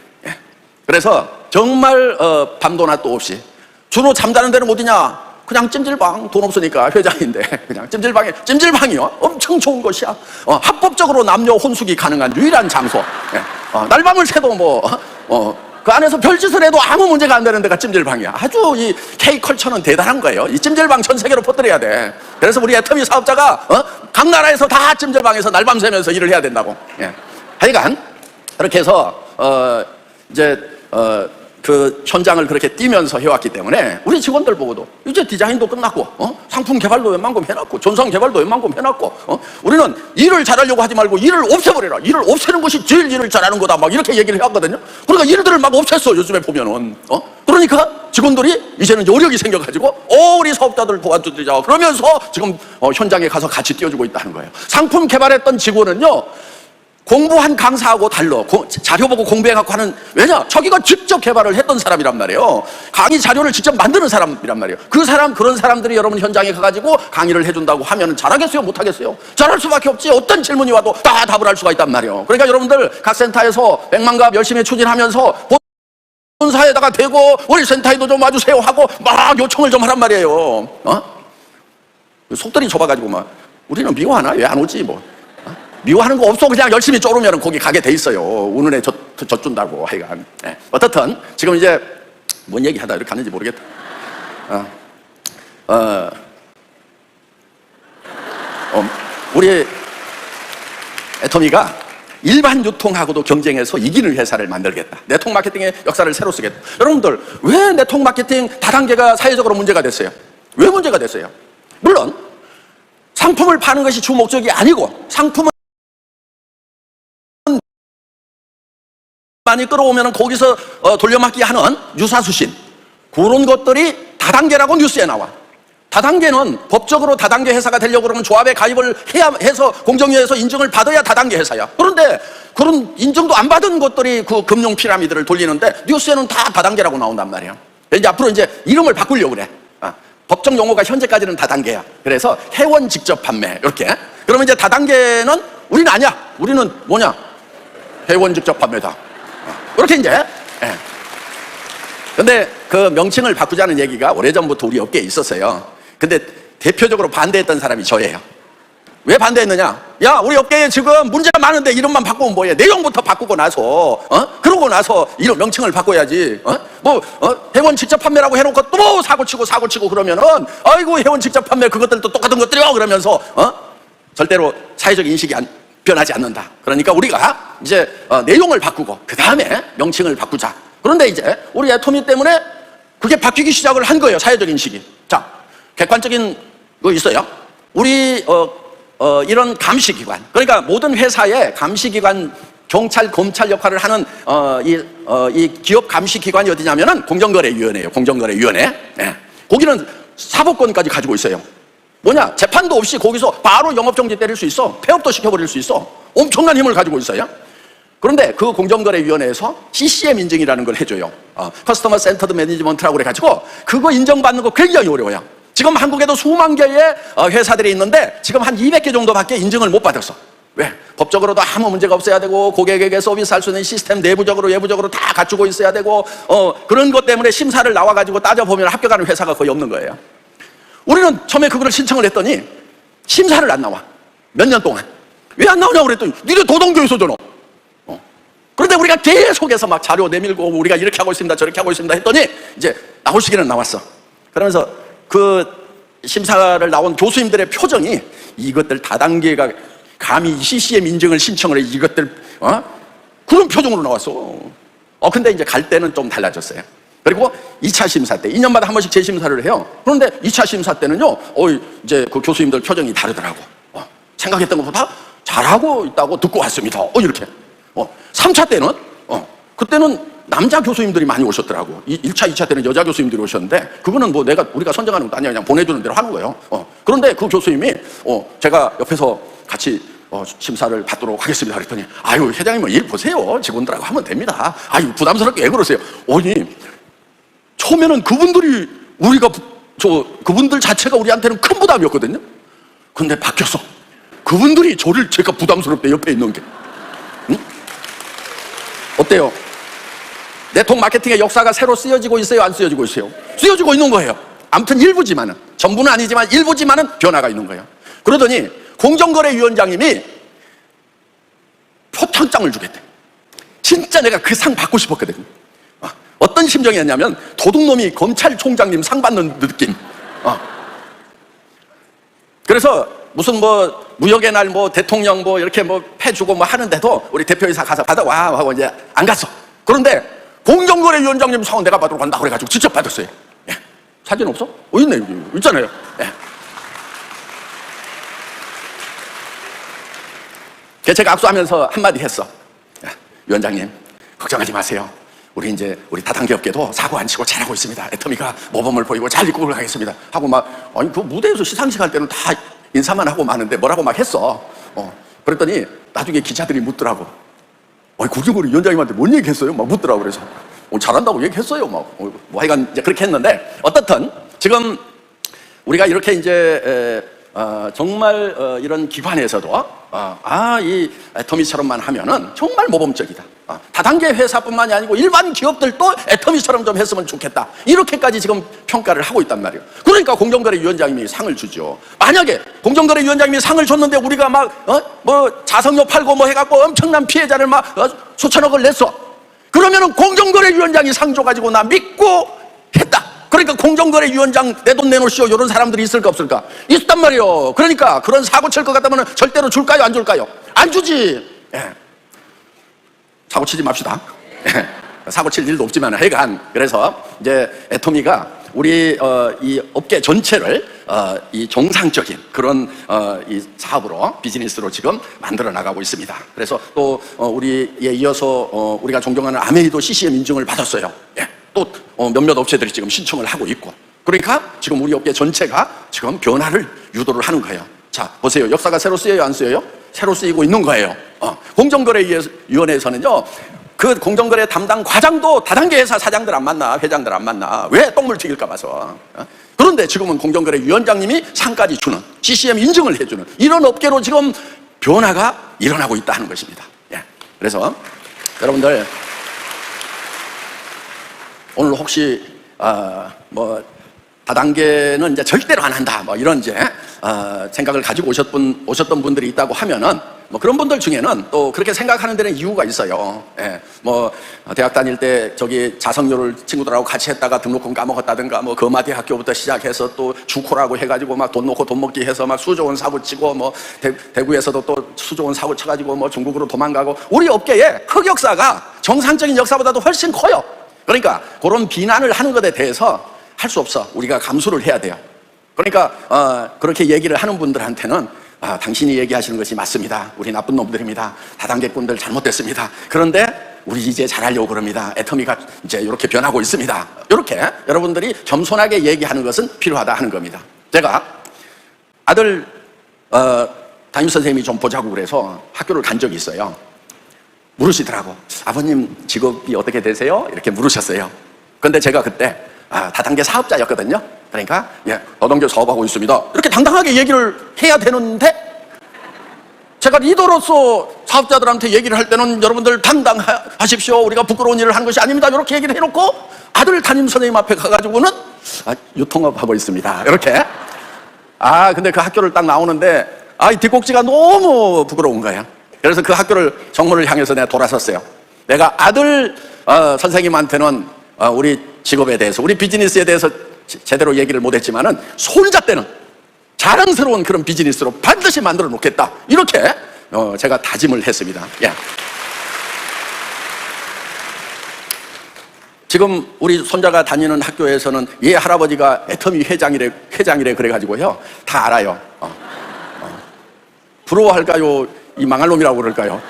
그래서 정말 밤도 낮도 없이. 주로 잠자는 데는 어디냐? 그냥 찜질방. 돈 없으니까 회장인데 그냥 찜질방이요. 엄청 좋은 곳이야. 합법적으로 남녀 혼숙이 가능한 유일한 장소. 날밤을 새도 그 안에서 별짓을 해도 아무 문제가 안 되는 데가 찜질방이야. 아주 이 K컬처는 대단한 거예요. 이 찜질방 전 세계로 퍼뜨려야 돼. 그래서 우리 애터미 사업자가 각 나라에서 다 찜질방에서 날밤 새면서 일을 해야 된다고. 하여간 그렇게 해서 그 현장을 그렇게 뛰면서 해왔기 때문에 우리 직원들 보고도 이제 디자인도 끝났고 상품 개발도 웬만큼 해놨고 전상 개발도 웬만큼 해놨고 우리는 일을 잘하려고 하지 말고 일을 없애버려라. 일을 없애는 것이 제일 일을 잘하는 거다 막 이렇게 얘기를 해왔거든요. 그러니까 일들을 막 없앴어 요즘에 보면은. 그러니까 직원들이 이제는 여력이 생겨가지고 우리 사업자들 도와주자 그러면서 지금 현장에 가서 같이 뛰어주고 있다는 거예요. 상품 개발했던 직원은요 공부한 강사하고 달라. 자료 보고 공부해갖고 하는, 왜냐? 저기가 직접 개발을 했던 사람이란 말이에요. 강의 자료를 직접 만드는 사람이란 말이에요. 그런 사람들이 여러분 현장에 가가지고 강의를 해준다고 하면 잘하겠어요? 못하겠어요? 잘할 수밖에 없지. 어떤 질문이 와도 다 답을 할 수가 있단 말이에요. 그러니까 여러분들 각 센터에서 백만갑 열심히 추진하면서 본사에다가 대고 우리 센터에도 좀 와주세요 하고 막 요청을 좀 하란 말이에요. 속들이 좁아가지고 막 우리는 미워하나? 왜 안 오지 뭐. 미워하는 거 없어. 그냥 열심히 쪼르면 거기 가게 돼 있어요. 운운에 젖준다고 하여간. 네. 어떻든 지금 이제 뭔 얘기하다 이렇게 하는지 모르겠다. 우리 애터미가 일반 유통하고도 경쟁해서 이기는 회사를 만들겠다. 네트워크 마케팅의 역사를 새로 쓰겠다. 여러분들 왜 네트워크 마케팅 다단계가 사회적으로 문제가 됐어요? 왜 문제가 됐어요? 물론 상품을 파는 것이 주 목적이 아니고 상품은 많이 끌어오면 거기서 돌려막기 하는 유사수신, 그런 것들이 다단계라고 뉴스에 나와. 다단계는 법적으로 다단계 회사가 되려고 그러면 조합에 가입을 해야 해서 공정위에서 인증을 받아야 다단계 회사야. 그런데 그런 인증도 안 받은 것들이 그 금융 피라미드를 돌리는데 뉴스에는 다 다단계라고 나온단 말이야. 이제 앞으로 이제 이름을 바꾸려고 그래. 법적 용어가 현재까지는 다단계야. 그래서 회원 직접 판매 이렇게. 그러면 이제 다단계는 우리는 아니야. 우리는 뭐냐? 회원 직접 판매다. 그렇게 이제. 근데 그 명칭을 바꾸자는 얘기가 오래전부터 우리 업계에 있었어요. 근데 대표적으로 반대했던 사람이 저예요. 왜 반대했느냐? 야, 우리 업계에 지금 문제가 많은데 이름만 바꾸면 뭐해? 내용부터 바꾸고 나서, 그러고 나서 이름 명칭을 바꿔야지. 회원 직접 판매라고 해놓고 또 사고치고 그러면은, 아이고, 회원 직접 판매 그것들도 똑같은 것들이요. 그러면서, 절대로 사회적 인식이 변하지 않는다. 그러니까 우리가 이제 내용을 바꾸고 그 다음에 명칭을 바꾸자. 그런데 이제 우리 애터미 때문에 그게 바뀌기 시작을 한 거예요. 사회적 인식이. 자, 객관적인 거 있어요. 우리 이런 감시기관, 그러니까 모든 회사의 감시기관, 경찰, 검찰 역할을 하는 이 기업 감시기관이 어디냐면은 공정거래위원회예요. 공정거래위원회. 네. 거기는 사법권까지 가지고 있어요. 뭐냐? 재판도 없이 거기서 바로 영업정지 때릴 수 있어. 폐업도 시켜버릴 수 있어. 엄청난 힘을 가지고 있어요. 그런데 그 공정거래위원회에서 CCM 인증이라는 걸 해줘요. 커스터머 센터드 매니지먼트라고 그래가지고 그거 인정받는 거 굉장히 어려워요. 지금 한국에도 수만 개의 회사들이 있는데 지금 한 200개 정도밖에 인증을 못 받았어. 왜? 법적으로도 아무 문제가 없어야 되고 고객에게 서비스할 수 있는 시스템 내부적으로 외부적으로 다 갖추고 있어야 되고 그런 것 때문에 심사를 나와가지고 따져보면 합격하는 회사가 거의 없는 거예요. 우리는 처음에 그거를 신청을 했더니 심사를 안 나와. 몇 년 동안. 왜 안 나오냐고 그랬더니 니네 도동교에서잖아. 그런데 우리가 계속해서 막 자료 내밀고 우리가 이렇게 하고 있습니다 저렇게 하고 있습니다 했더니 이제 나올 시기는 나왔어. 그러면서 그 심사를 나온 교수님들의 표정이 이것들 다단계가 감히 CCM 인증을 신청을 해 이것들 그런 표정으로 나왔어. 근데 이제 갈 때는 좀 달라졌어요. 그리고 2차 심사 때 2년마다 한 번씩 재심사를 해요. 그런데 2차 심사 때는요 이제 그 교수님들 표정이 다르더라고. 생각했던 것보다 잘하고 있다고 듣고 왔습니다. 이렇게 3차 때는 그때는 남자 교수님들이 많이 오셨더라고. 1차, 2차 때는 여자 교수님들이 오셨는데 그거는 뭐 우리가 선정하는 것도 아니야. 그냥 보내주는 대로 하는 거예요. 그런데 그 교수님이 제가 옆에서 같이 심사를 받도록 하겠습니다 그랬더니 아유 회장님은 일 보세요. 직원들하고 하면 됩니다. 아유 부담스럽게 왜 그러세요? 아니 처음에는 그분들이 그분들 자체가 우리한테는 큰 부담이었거든요. 근데 바뀌었어. 그분들이 제가 부담스럽대 옆에 있는 게. 응? 어때요? 네트워크 마케팅의 역사가 새로 쓰여지고 있어요? 안 쓰여지고 있어요? 쓰여지고 있는 거예요. 아무튼 일부지만은, 전부는 아니지만 일부지만은 변화가 있는 거예요. 그러더니 공정거래위원장님이 표창장을 주겠대. 진짜 내가 그 상 받고 싶었거든. 어떤 심정이었냐면 도둑놈이 검찰총장님 상 받는 느낌. 그래서 무슨 무역의 날 대통령 이렇게 패주고 하는데도 우리 대표이사 가서 받아와 하고 이제 안 갔어. 그런데 공정거래위원장님 상은 내가 받으러 간다 그래가지고 직접 받았어요. 예. 사진 없어? 있네 여기 있잖아요. 예. 제가 악수하면서 한마디 했어. 위원장님 걱정하지 마세요. 우리 다단계 업계도 사고 안 치고 잘하고 있습니다. 애터미가 모범을 보이고 잘 이끌고 가겠습니다. 하고 그 무대에서 시상식 할 때는 다 인사만 하고 마는데 뭐라고 막 했어. 그랬더니 나중에 기자들이 묻더라고. 공정거래 위원장님한테 뭔 얘기했어요? 막 묻더라고. 그래서 잘한다고 얘기했어요. 뭐 하여간 이제 그렇게 했는데, 어떻든 지금 우리가 이렇게 이제 정말 이런 기관에서도 이 애터미처럼만 하면은 정말 모범적이다. 다단계 회사뿐만이 아니고 일반 기업들도 애터미처럼 좀 했으면 좋겠다. 이렇게까지 지금 평가를 하고 있단 말이에요. 그러니까 공정거래위원장님이 상을 주죠. 만약에 공정거래위원장님이 상을 줬는데 우리가 자석료 팔고 해갖고 엄청난 피해자를 수천억을 냈어. 그러면은 공정거래위원장이 상 줘가지고 나 믿고 했다. 그러니까 공정거래위원장 내 돈 내놓으시오, 이런 사람들이 있을까 없을까? 있단 말이에요. 그러니까 그런 사고 칠 것 같다면 절대로 줄까요, 안 줄까요? 안 주지. 사고 치지 맙시다. 사고 칠 일도 없지만 하여간, 그래서 이제 애터미가 우리 이 업계 전체를 이 정상적인 그런 이 사업으로, 비즈니스로 지금 만들어 나가고 있습니다. 그래서 또 우리에 이어서 우리가 존경하는 아메이도 CCM 인증을 받았어요. 또 몇몇 업체들이 지금 신청을 하고 있고, 그러니까 지금 우리 업계 전체가 지금 변화를 유도를 하는 거예요. 자, 보세요. 역사가 새로 쓰여요, 안 쓰여요? 새로 쓰이고 있는 거예요. 공정거래위원회에서는요, 그 공정거래 담당 과장도 다단계 회사 사장들 안 만나, 회장들 안 만나. 왜? 똥물 튀길까 봐서. 그런데 지금은 공정거래위원장님이 상까지 주는, CCM 인증을 해주는 이런 업계로 지금 변화가 일어나고 있다는 것입니다. 그래서 여러분들, 오늘 혹시 다단계는 이제 절대로 안 한다, 이런 이제 생각을 가지고 오셨던 분들이 있다고 하면은, 그런 분들 중에는 또 그렇게 생각하는 데는 이유가 있어요. 대학 다닐 때 자석료를 친구들하고 같이 했다가 등록금 까먹었다든가, 거마대학교부터 시작해서 또 주코라고 해가지고 돈 놓고 돈 먹기 해서 수조원 사고 치고, 대구에서도 또 수조원 사고 쳐가지고 중국으로 도망가고, 우리 업계의 흑역사가 정상적인 역사보다도 훨씬 커요. 그러니까 그런 비난을 하는 것에 대해서 할 수 없어. 우리가 감수를 해야 돼요. 그러니까 그렇게 얘기를 하는 분들한테는 당신이 얘기하시는 것이 맞습니다. 우리 나쁜 놈들입니다. 다단계꾼들 잘못됐습니다. 그런데 우리 이제 잘하려고 그럽니다. 애터미가 이제 이렇게 변하고 있습니다. 이렇게 여러분들이 겸손하게 얘기하는 것은 필요하다 하는 겁니다. 제가 아들 담임선생님이 좀 보자고 그래서 학교를 간 적이 있어요. 물으시더라고. 아버님 직업이 어떻게 되세요? 이렇게 물으셨어요. 근데 제가 그때 다단계 사업자였거든요. 그러니까 다단계 사업하고 있습니다, 이렇게 당당하게 얘기를 해야 되는데, 제가 리더로서 사업자들한테 얘기를 할 때는 여러분들 당당하십시오, 우리가 부끄러운 일을 하는 것이 아닙니다, 이렇게 얘기를 해놓고 아들 담임선생님 앞에 가가지고는 유통업하고 있습니다, 이렇게. 근데 그 학교를 딱 나오는데 이 뒷꼭지가 너무 부끄러운 거예요. 그래서 그 학교를 정문을 향해서 내가 돌아섰어요. 내가 아들 선생님한테는 우리 직업에 대해서, 우리 비즈니스에 대해서 제대로 얘기를 못했지만은 손자 때는 자랑스러운 그런 비즈니스로 반드시 만들어 놓겠다, 이렇게 제가 다짐을 했습니다. 지금 우리 손자가 다니는 학교에서는 얘 할아버지가 애터미 회장이래 그래가지고요, 다 알아요. 부러워할까요? 이 망할 놈이라고 그럴까요?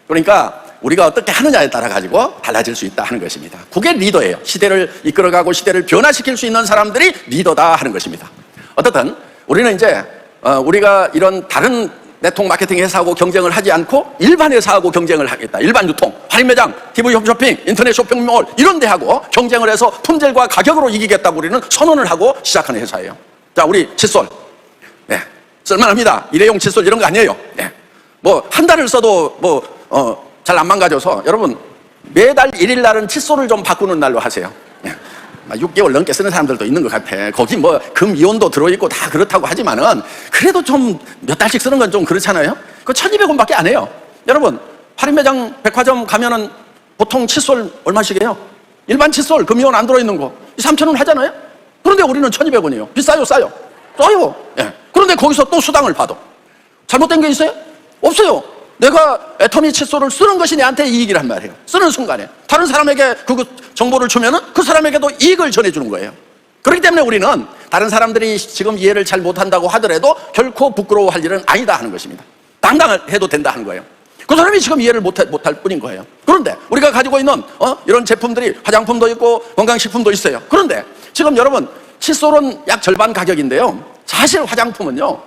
그러니까 우리가 어떻게 하느냐에 따라 가지고 달라질 수 있다 하는 것입니다. 그게 리더예요. 시대를 이끌어가고 시대를 변화시킬 수 있는 사람들이 리더다 하는 것입니다. 어떻든 우리는 이제 우리가 이런 다른 네트워크 마케팅 회사하고 경쟁을 하지 않고 일반 회사하고 경쟁을 하겠다. 일반 유통, 할인매장, TV 홈쇼핑, 인터넷 쇼핑몰 이런 데하고 경쟁을 해서 품질과 가격으로 이기겠다고 우리는 선언을 하고 시작하는 회사예요. 자, 우리 칫솔. 쓸만합니다. 일회용 칫솔 이런 거 아니에요. 한 달을 써도 잘 안 망가져서, 여러분 매달 1일 날은 칫솔을 좀 바꾸는 날로 하세요. 6개월 넘게 쓰는 사람들도 있는 것 같아. 거기 금 이온도 들어있고 다 그렇다고 하지만은 그래도 좀 몇 달씩 쓰는 건 좀 그렇잖아요. 그거 1,200원밖에 안 해요. 여러분 할인매장 백화점 가면은 보통 칫솔 얼마씩 해요? 일반 칫솔 금 이온 안 들어있는 거 3,000원 하잖아요. 그런데 우리는 1,200원이에요. 비싸요, 싸요? 싸요. 그런데 거기서 또 수당을 받아. 잘못된 게 있어요? 없어요. 내가 애터미 칫솔을 쓰는 것이 내한테 이익이란 말이에요. 쓰는 순간에 다른 사람에게 그 정보를 주면은 그 사람에게도 이익을 전해주는 거예요. 그렇기 때문에 우리는 다른 사람들이 지금 이해를 잘 못한다고 하더라도 결코 부끄러워할 일은 아니다 하는 것입니다. 당당해도 된다 하는 거예요. 그 사람이 지금 이해를 못할 뿐인 거예요. 그런데 우리가 가지고 있는 이런 제품들이 화장품도 있고 건강식품도 있어요. 그런데 지금 여러분 칫솔은 약 절반 가격인데요, 사실 화장품은요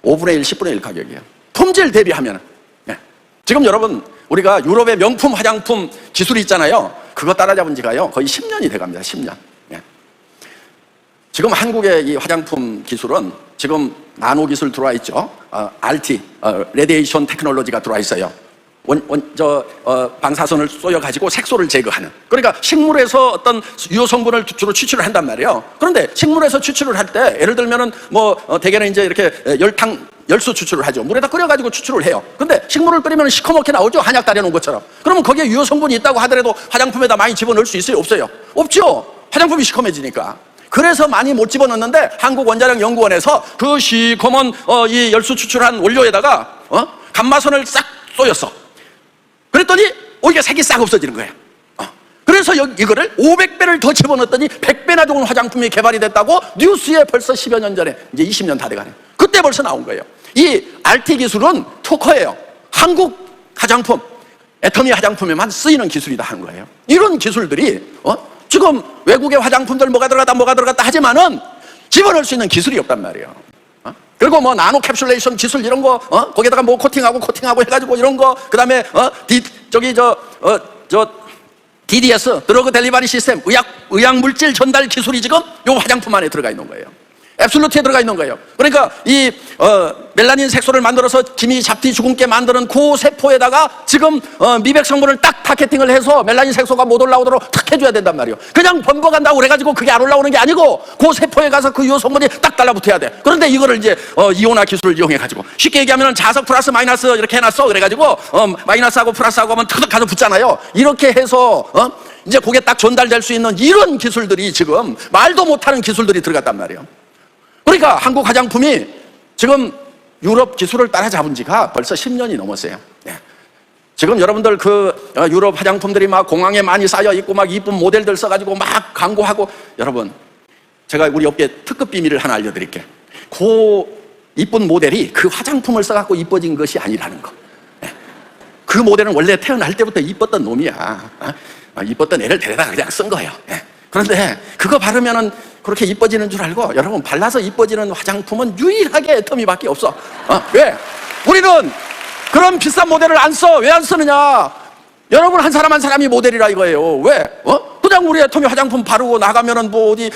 5분의 1, 10분의 1 가격이에요. 품질 대비하면. 예. 지금 여러분, 우리가 유럽의 명품 화장품 기술이 있잖아요. 그거 따라잡은 지가요, 거의 10년이 돼 갑니다. 10년. 예. 지금 한국의 이 화장품 기술은 지금 나노 기술 들어와 있죠. RT, 레디에이션 테크놀로지가 들어와 있어요. 방사선을 쏘여가지고 색소를 제거하는. 그러니까 식물에서 어떤 유효 성분을 주로 추출을 한단 말이에요. 그런데 식물에서 추출을 할 때, 예를 들면은 대개는 이제 이렇게 열수 추출을 하죠. 물에다 끓여가지고 추출을 해요. 근데 식물을 끓이면 시커멓게 나오죠. 한약 달여놓은 것처럼. 그러면 거기에 유효 성분이 있다고 하더라도 화장품에다 많이 집어넣을 수 있어요? 없어요? 없죠. 화장품이 시커매지니까. 그래서 많이 못 집어넣는데 한국 원자력 연구원에서 그 시커먼 이 열수 추출한 원료에다가 감마선을 싹 쏘였어. 그랬더니 이게 색이 싹 없어지는 거예요. 그래서 이거를 500배를 더 집어넣었더니 100배나 좋은 화장품이 개발이 됐다고 뉴스에 벌써 10여 년 전에, 이제 20년 다 돼가네. 그때 벌써 나온 거예요. 이 RT 기술은 특허예요. 한국 화장품, 애터미 화장품에만 쓰이는 기술이다 하는 거예요. 이런 기술들이 지금 외국의 화장품들 뭐가 들어갔다 하지만은 집어넣을 수 있는 기술이 없단 말이에요. 그리고 나노 캡슐레이션 기술 이런 거, 거기다가 코팅하고 해가지고 이런 거, 그 다음에, DDS, 드러그 델리버리 시스템, 의약 물질 전달 기술이 지금 요 화장품 안에 들어가 있는 거예요. 앱솔루트에 들어가 있는 거예요. 그러니까 이 멜라닌 색소를 만들어서 기미 잡티 주근깨 만드는 그 세포에다가 지금 미백 성분을 딱 타겟팅을 해서 멜라닌 색소가 못 올라오도록 탁 해줘야 된단 말이에요. 그냥 번복한다고 그래가지고 그게 안 올라오는 게 아니고 그 세포에 가서 그 유효 성분이 딱 달라붙어야 돼. 그런데 이거를 이제 이온화 기술을 이용해가지고, 쉽게 얘기하면 자석 플러스 마이너스 이렇게 해놨어. 그래가지고 마이너스하고 플러스하고 하면 탁 가서 붙잖아요. 이렇게 해서 이제 그게 딱 전달될 수 있는 이런 기술들이 지금 말도 못하는 기술들이 들어갔단 말이에요. 그러니까 한국 화장품이 지금 유럽 기술을 따라잡은 지가 벌써 10년이 넘었어요. 네. 지금 여러분들 유럽 화장품들이 막 공항에 많이 쌓여 있고 막 이쁜 모델들 써가지고 막 광고하고, 여러분, 제가 우리 업계 특급 비밀을 하나 알려드릴게요. 그 이쁜 모델이 그 화장품을 써갖고 이뻐진 것이 아니라는 거. 네. 그 모델은 원래 태어날 때부터 이뻤던 놈이야. 이뻤던 애를 데려다가 그냥 쓴 거예요. 네. 그런데 그거 바르면은 그렇게 이뻐지는 줄 알고, 여러분, 발라서 이뻐지는 화장품은 유일하게 애터미밖에 없어. 왜? 우리는 그런 비싼 모델을 안 써. 왜 안 쓰느냐? 여러분, 한 사람 한 사람이 모델이라 이거예요. 왜? 그냥 우리 애터미 화장품 바르고 나가면은 어디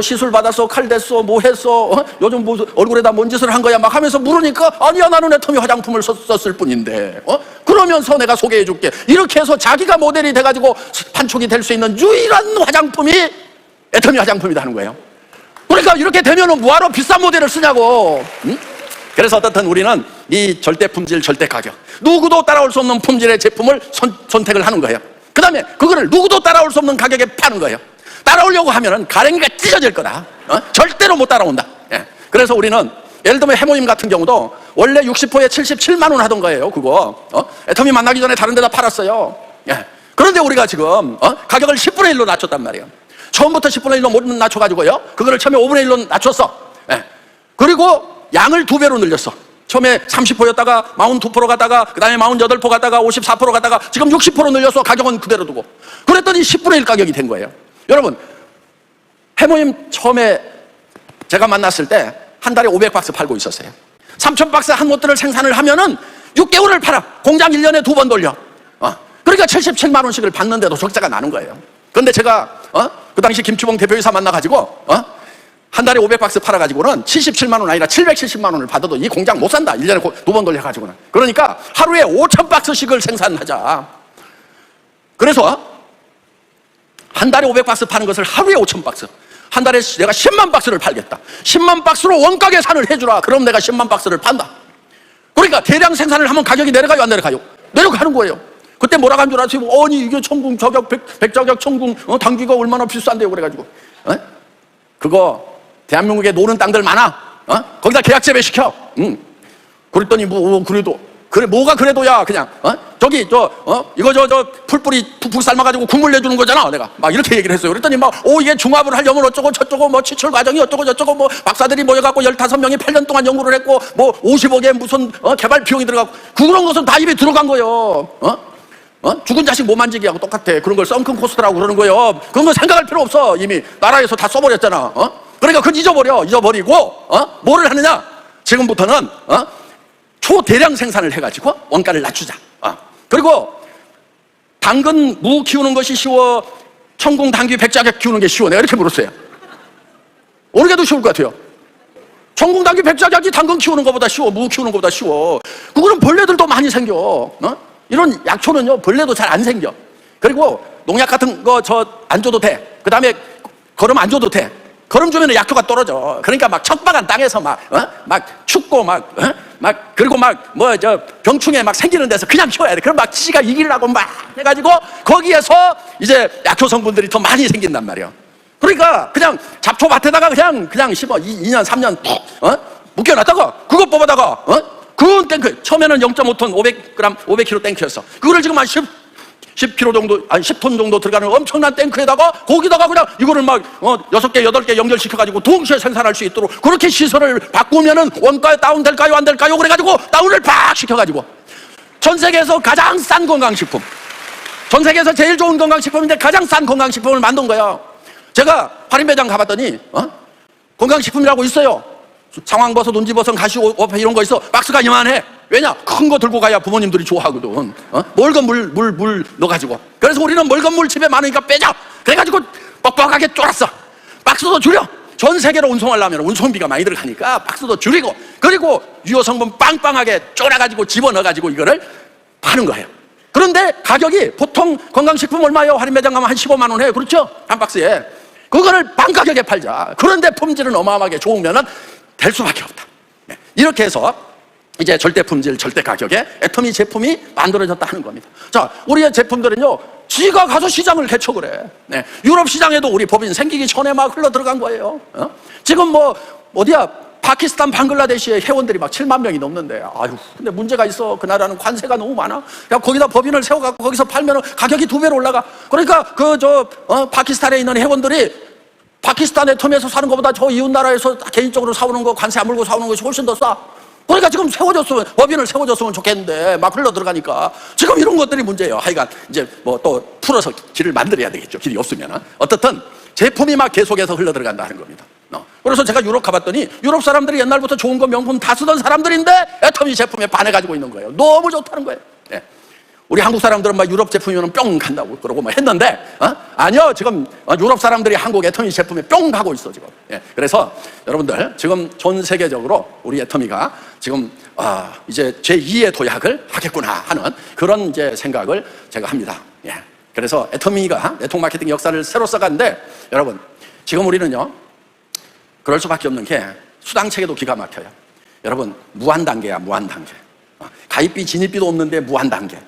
시술 받았어, 칼 댔어, 뭐 했어, 요즘 얼굴에다 뭔 짓을 한 거야 막 하면서 물으니까, 아니야, 나는 애터미 화장품을 썼을 뿐인데, 그러면서 내가 소개해 줄게. 이렇게 해서 자기가 모델이 돼가지고 판촉이 될 수 있는 유일한 화장품이 애터미 화장품이다 하는 거예요. 그러니까 이렇게 되면은 뭐하러 비싼 모델을 쓰냐고. 응? 그래서 어떻든 우리는 이 절대 품질, 절대 가격, 누구도 따라올 수 없는 품질의 제품을 선택을 하는 거예요. 그 다음에 그거를 누구도 따라올 수 없는 가격에 파는 거예요. 따라오려고 하면은 가랭이가 찢어질 거다. 절대로 못 따라온다. 예. 그래서 우리는 예를 들면 해모임 같은 경우도 원래 60호에 77만 원 하던 거예요. 그거 애터미 만나기 전에 다른 데다 팔았어요. 예. 그런데 우리가 지금 가격을 10분의 1로 낮췄단 말이에요. 처음부터 10분의 1로 못 낮춰가지고요, 그거를 처음에 5분의 1로 낮췄어. 예. 그리고 양을 2배로 늘렸어. 처음에 30호였다가 42% 갔다가 그 다음에 48% 갔다가 54% 갔다가 지금 60% 늘려서 가격은 그대로 두고, 그랬더니 10분의 1 가격이 된 거예요. 여러분, 해모임 처음에 제가 만났을 때 한 달에 500박스 팔고 있었어요. 3,000박스 한 것들을 생산을 하면은 6개월을 팔아. 공장 1년에 2번 돌려. 그러니까 77만 원씩을 받는데도 적자가 나는 거예요. 그런데 제가 그 당시 김추봉 대표이사 만나가지고 한 달에 500박스 팔아가지고는 77만 원 아니라 770만 원을 받아도 이 공장 못 산다. 1년에 2번 돌려가지고는. 그러니까 하루에 5,000박스씩을 생산하자. 그래서 한 달에 500박스 파는 것을 하루에 5,000박스. 한 달에 내가 10만 박스를 팔겠다. 10만 박스로 원가 계산을 해주라. 그럼 내가 10만 박스를 판다. 그러니까 대량 생산을 하면 가격이 내려가요, 안 내려가요? 내려가는 거예요. 그때 뭐라고 한 줄 아세요? 아니, 이게 천궁 저격, 백저격 천궁 당귀가 얼마나 비싼데요? 그래가지고 그거 대한민국에 노는 땅들 많아. 거기다 계약 재배시켜. 그랬더니 그래도 그래, 뭐가 그래도야, 그냥 이거 풀뿌리 푹푹 삶아가지고 국물 내주는 거잖아. 내가 막 이렇게 얘기를 했어요. 그랬더니 이게 중화를 하려면 어쩌고 저쩌고 취출 과정이 어쩌고 저쩌고 박사들이 모여갖고 15명이 8년 동안 연구를 했고 50억에 무슨 개발 비용이 들어가고, 그런 것은 다 입에 들어간 거예요. 죽은 자식 못 만지기 하고 똑같아. 그런 걸 썬큰 코스트라고 그러는 거예요. 그런 거 생각할 필요 없어. 이미 나라에서 다 써버렸잖아. 그러니까 그건 잊어버리고 뭐를 하느냐? 지금부터는 초대량 생산을 해가지고 원가를 낮추자. 그리고 당근, 무 키우는 것이 쉬워, 천궁, 당귀, 백작약 키우는 게 쉬워? 내가 이렇게 물었어요. 어느 게 더 쉬울 것 같아요? 천궁, 당귀, 백작약이 당근 키우는 것보다 쉬워, 무 키우는 것보다 쉬워. 그거는 벌레들도 많이 생겨. 이런 약초는요, 벌레도 잘 안 생겨. 그리고 농약 같은 거 안 줘도 돼. 그 다음에 거름 안 줘도 돼. 거름 주면 약효가 떨어져. 그러니까 막 척박한 땅에서 막 춥고 그리고 병충해 막 생기는 데서 그냥 키워야 돼. 그럼 막 지가 이기려고 막 해가지고 거기에서 이제 약효 성분들이 더 많이 생긴단 말이야. 그러니까 그냥 잡초밭에다가 그냥 심어 2년 3년 묶여놨다가 그거 뽑아다가 그 탱크 처음에는 0.5톤 500g 500kg 탱크였어. 그거를 지금 한 10kg 정도, 아니 10톤 정도 들어가는 엄청난 탱크에다가 거기다가 그냥 이거를 막 6개, 8개 연결시켜가지고 동시에 생산할 수 있도록 그렇게 시설을 바꾸면은 원가에 다운될까요? 안 될까요? 그래가지고 다운을 팍 시켜가지고 전 세계에서 가장 싼 건강식품, 전 세계에서 제일 좋은 건강식품인데 가장 싼 건강식품을 만든 거예요. 제가 할인매장 가봤더니 건강식품이라고 있어요. 상황버섯, 운지버섯, 가시오버섯 이런 거 있어. 박스가 이만해. 왜냐? 큰 거 들고 가야 부모님들이 좋아하거든. 멀건 물 넣어가지고. 그래서 우리는 멀건 물 집에 많으니까 빼자. 그래가지고 뻑뻑하게 쫄았어. 박스도 줄여. 전 세계로 운송하려면 운송비가 많이 들어가니까 박스도 줄이고, 그리고 유효 성분 빵빵하게 쫄아가지고 집어넣어가지고 이거를 파는 거예요. 그런데 가격이 보통 건강식품 얼마예요? 할인매장 가면 한 15만 원 해요. 그렇죠? 한 박스에. 그거를 반 가격에 팔자. 그런데 품질은 어마어마하게 좋으면은 될 수밖에 없다. 이렇게 해서 이제 절대 품질, 절대 가격에 애터미 제품이 만들어졌다 하는 겁니다. 자, 우리의 제품들은요, 지가 가서 시장을 개척을 해. 유럽 시장에도 우리 법인 생기기 전에 막 흘러 들어간 거예요. 지금 어디야? 파키스탄, 방글라데시의 회원들이 막 7만 명이 넘는데, 근데 문제가 있어. 그 나라는 관세가 너무 많아. 야, 거기다 법인을 세워갖고 거기서 팔면 가격이 2배로 올라가. 그러니까 파키스탄에 있는 회원들이 파키스탄 애터미에서 사는 것보다 저 이웃 나라에서 개인적으로 사오는 거, 관세 안 물고 사오는 것이 훨씬 더 싸. 그러니까 지금 법인을 세워줬으면 좋겠는데 막 흘러 들어가니까 지금 이런 것들이 문제예요. 하여간 이제 또 풀어서 길을 만들어야 되겠죠. 길이 없으면. 어떻든 제품이 막 계속해서 흘러 들어간다 하는 겁니다. 그래서 제가 유럽 가봤더니 유럽 사람들이 옛날부터 좋은 거 명품 다 쓰던 사람들인데 애터미 제품에 반해가지고 있는 거예요. 너무 좋다는 거예요. 우리 한국 사람들은 막 유럽 제품이면 뿅 간다고 그러고 막 했는데, 아니요. 지금 유럽 사람들이 한국 애터미 제품에 뿅 가고 있어, 지금. 그래서 여러분들, 지금 전 세계적으로 우리 애터미가 지금, 이제 제2의 도약을 하겠구나 하는 그런 이제 생각을 제가 합니다. 그래서 애터미가 네트워크 마케팅 역사를 새로 써갔는데, 여러분, 지금 우리는요, 그럴 수밖에 없는 게 수당 체계도 기가 막혀요. 여러분, 무한 단계야, 무한 단계. 가입비, 진입비도 없는데 무한 단계.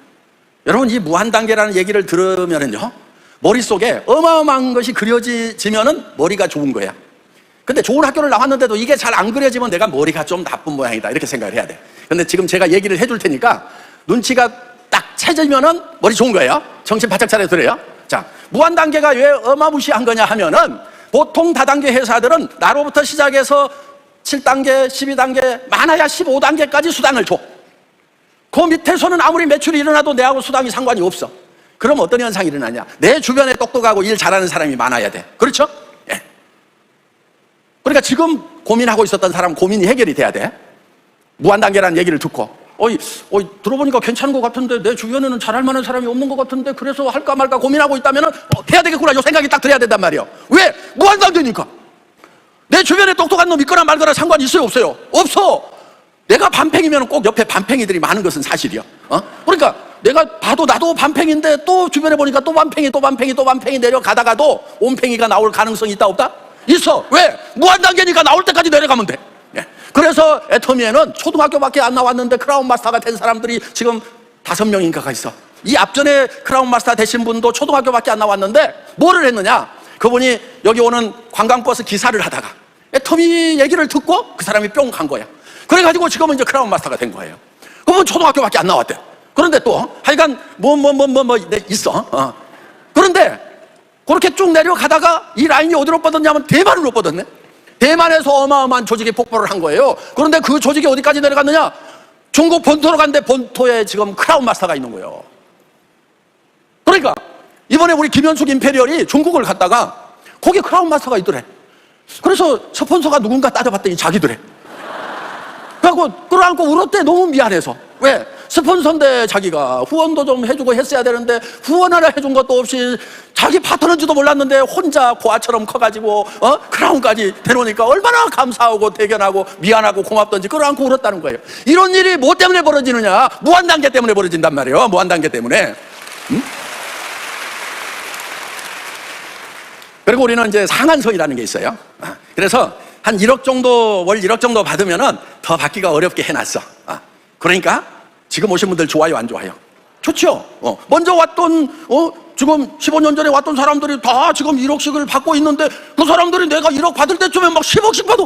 여러분, 이 무한단계라는 얘기를 들으면은요, 머릿속에 어마어마한 것이 그려지면은 머리가 좋은 거야. 근데 좋은 학교를 나왔는데도 이게 잘 안 그려지면 내가 머리가 좀 나쁜 모양이다. 이렇게 생각을 해야 돼. 근데 지금 제가 얘기를 해줄 테니까 눈치가 딱 채지면은 머리 좋은 거예요. 정신 바짝 차려 들어요. 자, 무한단계가 왜 어마무시한 거냐 하면은 보통 다단계 회사들은 나로부터 시작해서 7단계, 12단계, 많아야 15단계까지 수당을 줘. 그 밑에서는 아무리 매출이 일어나도 내하고 수당이 상관이 없어. 그럼 어떤 현상이 일어나냐? 내 주변에 똑똑하고 일 잘하는 사람이 많아야 돼. 그렇죠? 그러니까 지금 고민하고 있었던 사람 고민이 해결이 돼야 돼. 무한단계라는 얘기를 듣고 들어보니까 괜찮은 것 같은데 내 주변에는 잘할 만한 사람이 없는 것 같은데 그래서 할까 말까 고민하고 있다면 해야 되겠구나 이 생각이 딱 들어야 된단 말이에요. 왜? 무한단계니까. 내 주변에 똑똑한 놈 있거나 말거나 상관이 있어요? 없어요? 없어. 내가 반팽이면 꼭 옆에 반팽이들이 많은 것은 사실이야. 그러니까 내가 봐도 나도 반팽인데 또 주변에 보니까 또 반팽이 내려가다가도 온팽이가 나올 가능성이 있다 없다? 있어. 왜? 무한단계니까 나올 때까지 내려가면 돼. 그래서 애터미에는 초등학교밖에 안 나왔는데 크라운 마스터가 된 사람들이 지금 5명인가가 있어. 이 앞전에 크라운 마스터 되신 분도 초등학교밖에 안 나왔는데 뭐를 했느냐? 그분이 여기 오는 관광버스 기사를 하다가 애터미 얘기를 듣고 그 사람이 뿅 간 거야. 그래가지고 지금은 이제 크라운 마스터가 된 거예요. 그러면 초등학교밖에 안 나왔대. 그런데 또 하여간 있어. 그런데 그렇게 쭉 내려가다가 이 라인이 어디로 뻗었냐면 대만으로 뻗었네. 대만에서 어마어마한 조직이 폭발을 한 거예요. 그런데 그 조직이 어디까지 내려갔느냐? 중국 본토로 갔는데 본토에 지금 크라운 마스터가 있는 거예요. 그러니까 이번에 우리 김현숙 임페리얼이 중국을 갔다가 거기 크라운 마스터가 있더래. 그래서 스폰서가 누군가 따져봤더니 자기더래. 끌어안고 울었대. 너무 미안해서. 왜? 스폰서인데 자기가 후원도 좀 해주고 했어야 되는데 후원 하나 해준 것도 없이 자기 파트너인지도 몰랐는데 혼자 고아처럼 커가지고 크라운까지 데려오니까 얼마나 감사하고 대견하고 미안하고 고맙던지 끌어안고 울었다는 거예요. 이런 일이 뭐 때문에 벌어지느냐? 무한단계 때문에 벌어진단 말이에요. 무한단계 때문에. 그리고 우리는 이제 상한선이라는 게 있어요. 그래서 한 1억 정도, 월 1억 정도 받으면은 더 받기가 어렵게 해놨어. 그러니까 지금 오신 분들 좋아요, 안 좋아요? 좋죠? 먼저 왔던, 지금 15년 전에 왔던 사람들이 다 지금 1억씩을 받고 있는데 그 사람들이 내가 1억 받을 때쯤에 막 10억씩 받아.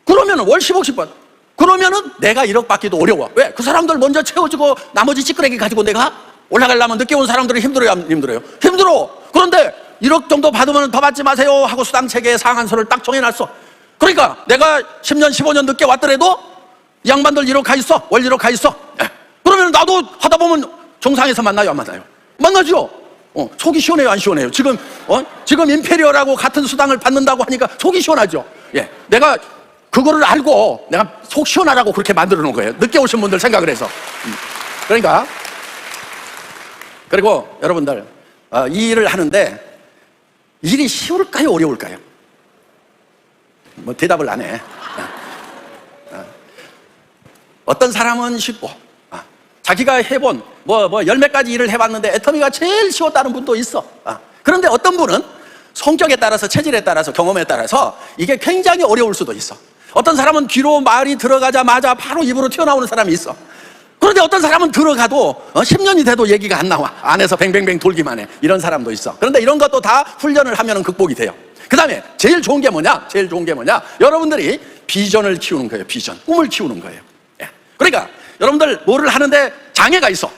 그러면은 월 10억씩 받아. 그러면은 내가 1억 받기도 어려워. 왜? 그 사람들 먼저 채워주고 나머지 찌끄레기 가지고 내가 올라가려면 늦게 온 사람들은 힘들어요, 안 힘들어요? 힘들어. 그런데 1억 정도 받으면 더 받지 마세요 하고 수당체계의 상한선을 딱 정해놨어. 그러니까 내가 10년, 15년 늦게 왔더라도 이 양반들 1억 가 있어. 월 1억 가 있어. 그러면 나도 하다 보면 정상에서 만나요, 안 만나요? 만나죠. 속이 시원해요, 안 시원해요? 지금 임페리얼하고 같은 수당을 받는다고 하니까 속이 시원하죠. 예, 내가 그거를 알고 내가 속 시원하라고 그렇게 만들어 놓은 거예요. 늦게 오신 분들 생각을 해서. 그러니까 그리고 여러분들 이 일을 하는데 일이 쉬울까요, 어려울까요? 뭐 대답을 안 해. 어떤 사람은 쉽고 자기가 해본 열 몇 가지 일을 해봤는데 애터미가 제일 쉬웠다는 분도 있어. 그런데 어떤 분은 성격에 따라서, 체질에 따라서, 경험에 따라서 이게 굉장히 어려울 수도 있어. 어떤 사람은 귀로 말이 들어가자마자 바로 입으로 튀어나오는 사람이 있어. 그런데 어떤 사람은 들어가도 10년이 돼도 얘기가 안 나와. 안에서 뱅뱅뱅 돌기만 해. 이런 사람도 있어. 그런데 이런 것도 다 훈련을 하면 극복이 돼요. 그 다음에 제일 좋은 게 뭐냐? 여러분들이 비전을 키우는 거예요. 비전, 꿈을 키우는 거예요. 그러니까 여러분들 뭐를 하는데 장애가 있어.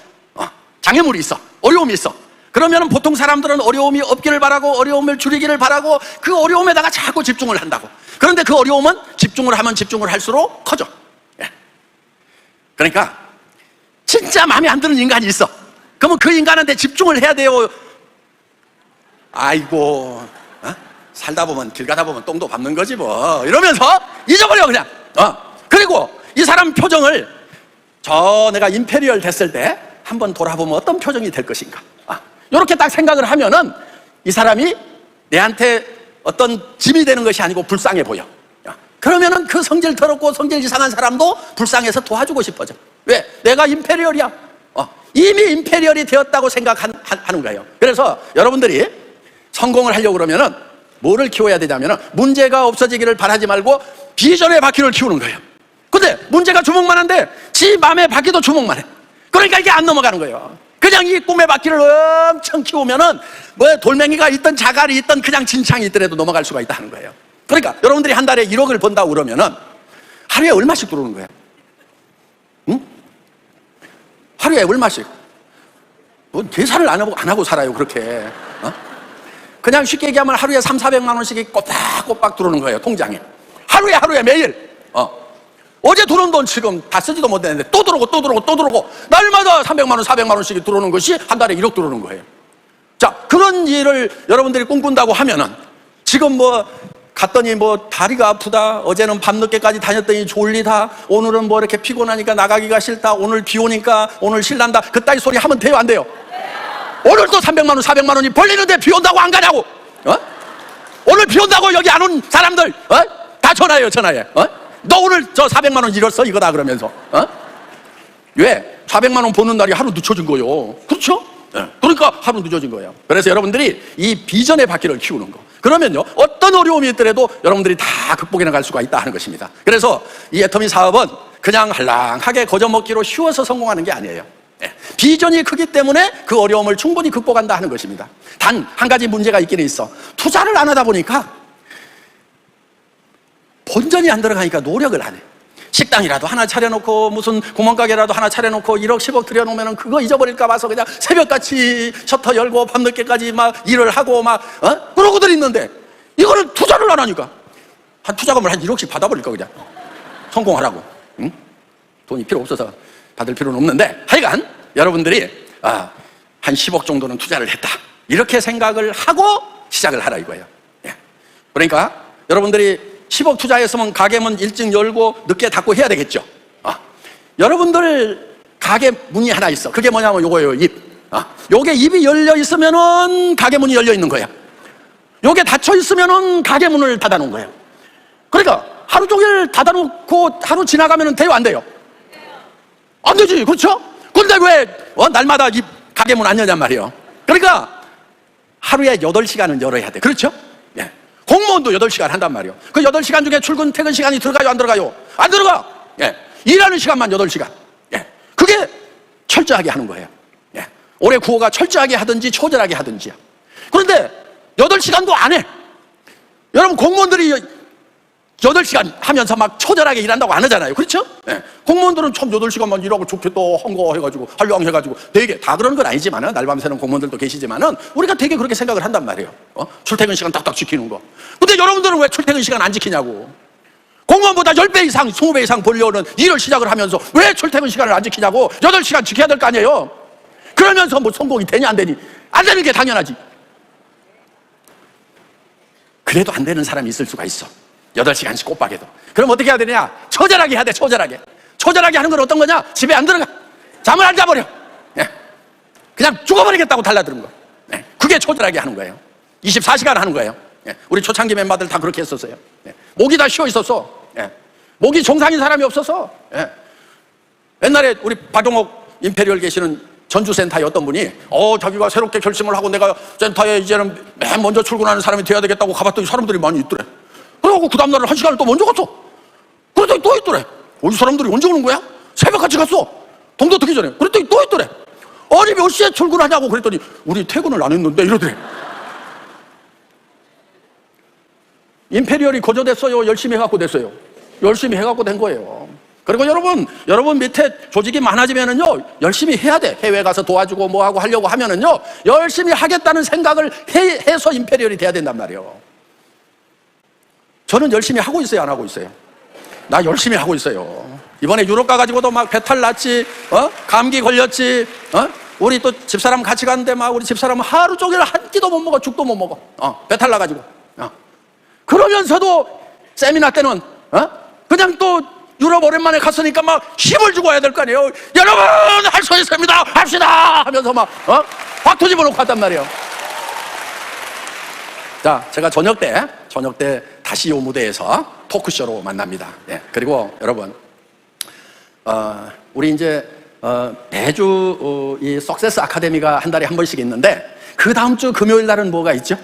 장애물이 있어. 어려움이 있어. 그러면 보통 사람들은 어려움이 없기를 바라고 어려움을 줄이기를 바라고 그 어려움에다가 자꾸 집중을 한다고. 그런데 그 어려움은 집중을 하면 집중을 할수록 커져. 그러니까 진짜 마음에 안 드는 인간이 있어. 그러면 그 인간한테 집중을 해야 돼요. 아이고, 살다 보면 길 가다 보면 똥도 밟는 거지 뭐 이러면서 잊어버려 그냥. 그리고 이 사람 표정을 내가 임페리얼 됐을 때 한번 돌아보면 어떤 표정이 될 것인가. 이렇게 딱 생각을 하면은 이 사람이 내한테 어떤 짐이 되는 것이 아니고 불쌍해 보여. 그러면은 그 성질 더럽고 성질 이상한 사람도 불쌍해서 도와주고 싶어져. 왜? 내가 임페리얼이야. 이미 임페리얼이 되었다고 생각하는 거예요. 그래서 여러분들이 성공을 하려고 그러면은 뭐를 키워야 되냐면은 문제가 없어지기를 바라지 말고 비전의 바퀴를 키우는 거예요. 근데 문제가 주먹만한데 지 맘의 바퀴도 주먹만해. 그러니까 이게 안 넘어가는 거예요. 그냥 이 꿈의 바퀴를 엄청 키우면은 돌멩이가 있던 자갈이 있던 그냥 진창이 있더라도 넘어갈 수가 있다는 거예요. 그러니까 여러분들이 한 달에 1억을 번다고 그러면은 하루에 얼마씩 들어오는 거예요? 응? 하루에 얼마씩? 계산을 안 하고 살아요, 그렇게. 그냥 쉽게 얘기하면 하루에 300~400만 원씩이 꼬박꼬박 들어오는 거예요, 통장에. 하루에 매일. 어제 들어온 돈 지금 다 쓰지도 못했는데 또 들어오고 날마다 300만 원, 400만 원씩이 들어오는 것이 한 달에 1억 들어오는 거예요. 자, 그런 일을 여러분들이 꿈꾼다고 하면은 지금 갔더니 다리가 아프다, 어제는 밤늦게까지 다녔더니 졸리다, 오늘은 이렇게 피곤하니까 나가기가 싫다, 오늘 비 오니까 오늘 신난다, 그따위 소리 하면 돼요, 안 돼요? 오늘 또 300만 원, 400만 원이 벌리는데 비 온다고 안 가냐고. 오늘 비 온다고 여기 안 온 사람들 다 전화해. 너 오늘 저 400만 원 잃었어 이거다 그러면서. 왜? 400만 원 버는 날이 하루 늦춰진 거요. 그렇죠? 그러니까 하루 늦어진 거예요. 그래서 여러분들이 이 비전의 바퀴를 키우는 거, 그러면요 어떤 어려움이 있더라도 여러분들이 다 극복해 나갈 수가 있다 하는 것입니다. 그래서 이 애터미 사업은 그냥 할랑하게 거저먹기로 쉬워서 성공하는 게 아니에요. 비전이 크기 때문에 그 어려움을 충분히 극복한다 하는 것입니다. 단 한 가지 문제가 있기는 있어. 투자를 안 하다 보니까 본전이 안 들어가니까 노력을 안 해. 식당이라도 하나 차려놓고 무슨 구멍가게라도 하나 차려놓고 1억 10억 들여놓으면 그거 잊어버릴까 봐서 그냥 새벽같이 셔터 열고 밤늦게까지 막 일을 하고 그러고들 있는데 이거는 투자를 안 하니까 투자금을 한 1억씩 받아버릴까 그냥 성공하라고. 응? 돈이 필요 없어서 받을 필요는 없는데 하여간 여러분들이 한 10억 정도는 투자를 했다 이렇게 생각을 하고 시작을 하라 이거예요. 그러니까 여러분들이 10억 투자했으면 가게문 일찍 열고 늦게 닫고 해야 되겠죠. 여러분들 가게 문이 하나 있어. 그게 뭐냐면 요거예요, 입. 요게 입이 열려 있으면은 가게 문이 열려 있는 거예요. 요게 닫혀 있으면은 가게 문을 닫아 놓은 거예요. 그러니까 하루 종일 닫아 놓고 하루 지나가면은 돼요, 안 돼요? 안 되지, 그렇죠? 근데 왜 날마다 이 가게 문 안 여냔 말이에요. 그러니까 하루에 8시간은 열어야 돼. 그렇죠? 예. 공무원도 8시간 한단 말이에요. 그 8시간 중에 출근 퇴근 시간이 들어가요, 안 들어가요? 안 들어가. 예. 일하는 시간만 8시간. 예. 그게 철저하게 하는 거예요. 예. 올해 구호가 철저하게 하든지 초절하게 하든지야. 그런데 8시간도 안 해. 여러분, 공무원들이 8시간 하면서 막 초절하게 일한다고 안 하잖아요. 그렇죠? 예. 공무원들은 참 8시간만 일하고 좋겠다, 헝거 해가지고, 한량 해가지고, 되게 다 그런 건 아니지만은, 날밤 새는 공무원들도 계시지만은, 우리가 되게 그렇게 생각을 한단 말이에요. 출퇴근 시간 딱딱 지키는 거. 근데 여러분들은 왜 출퇴근 시간 안 지키냐고. 공무원보다 10배 이상, 20배 이상 벌려오는 일을 시작을 하면서 왜 출퇴근 시간을 안 지키냐고. 8시간 지켜야 될 거 아니에요. 그러면서 뭐 성공이 되냐, 안 되니? 안 되는 게 당연하지. 그래도 안 되는 사람이 있을 수가 있어. 8시간씩 꼬박해도. 그럼 어떻게 해야 되냐? 처절하게 해야 돼, 처절하게. 처절하게 하는 건 어떤 거냐? 집에 안 들어가. 잠을 안 자버려. 네. 그냥 죽어버리겠다고 달라드는 거. 네. 그게 처절하게 하는 거예요. 24시간 하는 거예요. 네. 우리 초창기 멤버들 다 그렇게 했었어요. 네. 목이 다 쉬어 있었어. 네. 목이 정상인 사람이 없어서. 네. 옛날에 우리 박용옥 임페리얼 계시는 전주센터에 어떤 분이 자기가 새롭게 결심을 하고 내가 센터에 이제는 맨 먼저 출근하는 사람이 돼야 되겠다고 가봤더니 사람들이 많이 있더래. 그래갖고 그 다음날은 1시간을 또 먼저 갔어. 그랬더니 또 있더래. 이 사람들이 언제 오는 거야? 새벽같이 갔어. 동도 뜨기 전에. 그랬더니 또 있더래. 아니 몇 시에 출근하냐고. 그랬더니 우리 퇴근을 안 했는데 이러더래. 임페리얼이 거저됐어요? 열심히 해갖고 됐어요? 열심히 해갖고 된 거예요. 그리고 여러분 밑에 조직이 많아지면은요, 열심히 해야 돼. 해외 가서 도와주고 뭐하고 하려고 하면은요, 열심히 하겠다는 생각을 해서 임페리얼이 돼야 된단 말이에요. 저는 열심히 하고 있어요, 안 하고 있어요? 나 열심히 하고 있어요. 이번에 유럽 가가지고도 막 배탈 났지, 감기 걸렸지, 우리 또 집사람 같이 갔는데 막 우리 집사람은 하루 종일 한 끼도 못 먹어, 죽도 못 먹어. 배탈 나가지고. 그러면서도 세미나 때는, 그냥 또 유럽 오랜만에 갔으니까 막 힘을 주고 와야 될 거 아니에요. 여러분, 할 수 있습니다! 합시다! 하면서 막, 박토 집어놓고 왔단 말이에요. 자, 제가 저녁 때 다시 이 무대에서 토크쇼로 만납니다. 네. 그리고 여러분, 우리 이제 매주 이 석세스 아카데미가 한 달에 한 번씩 있는데 그 다음 주 금요일 날은 뭐가 있죠?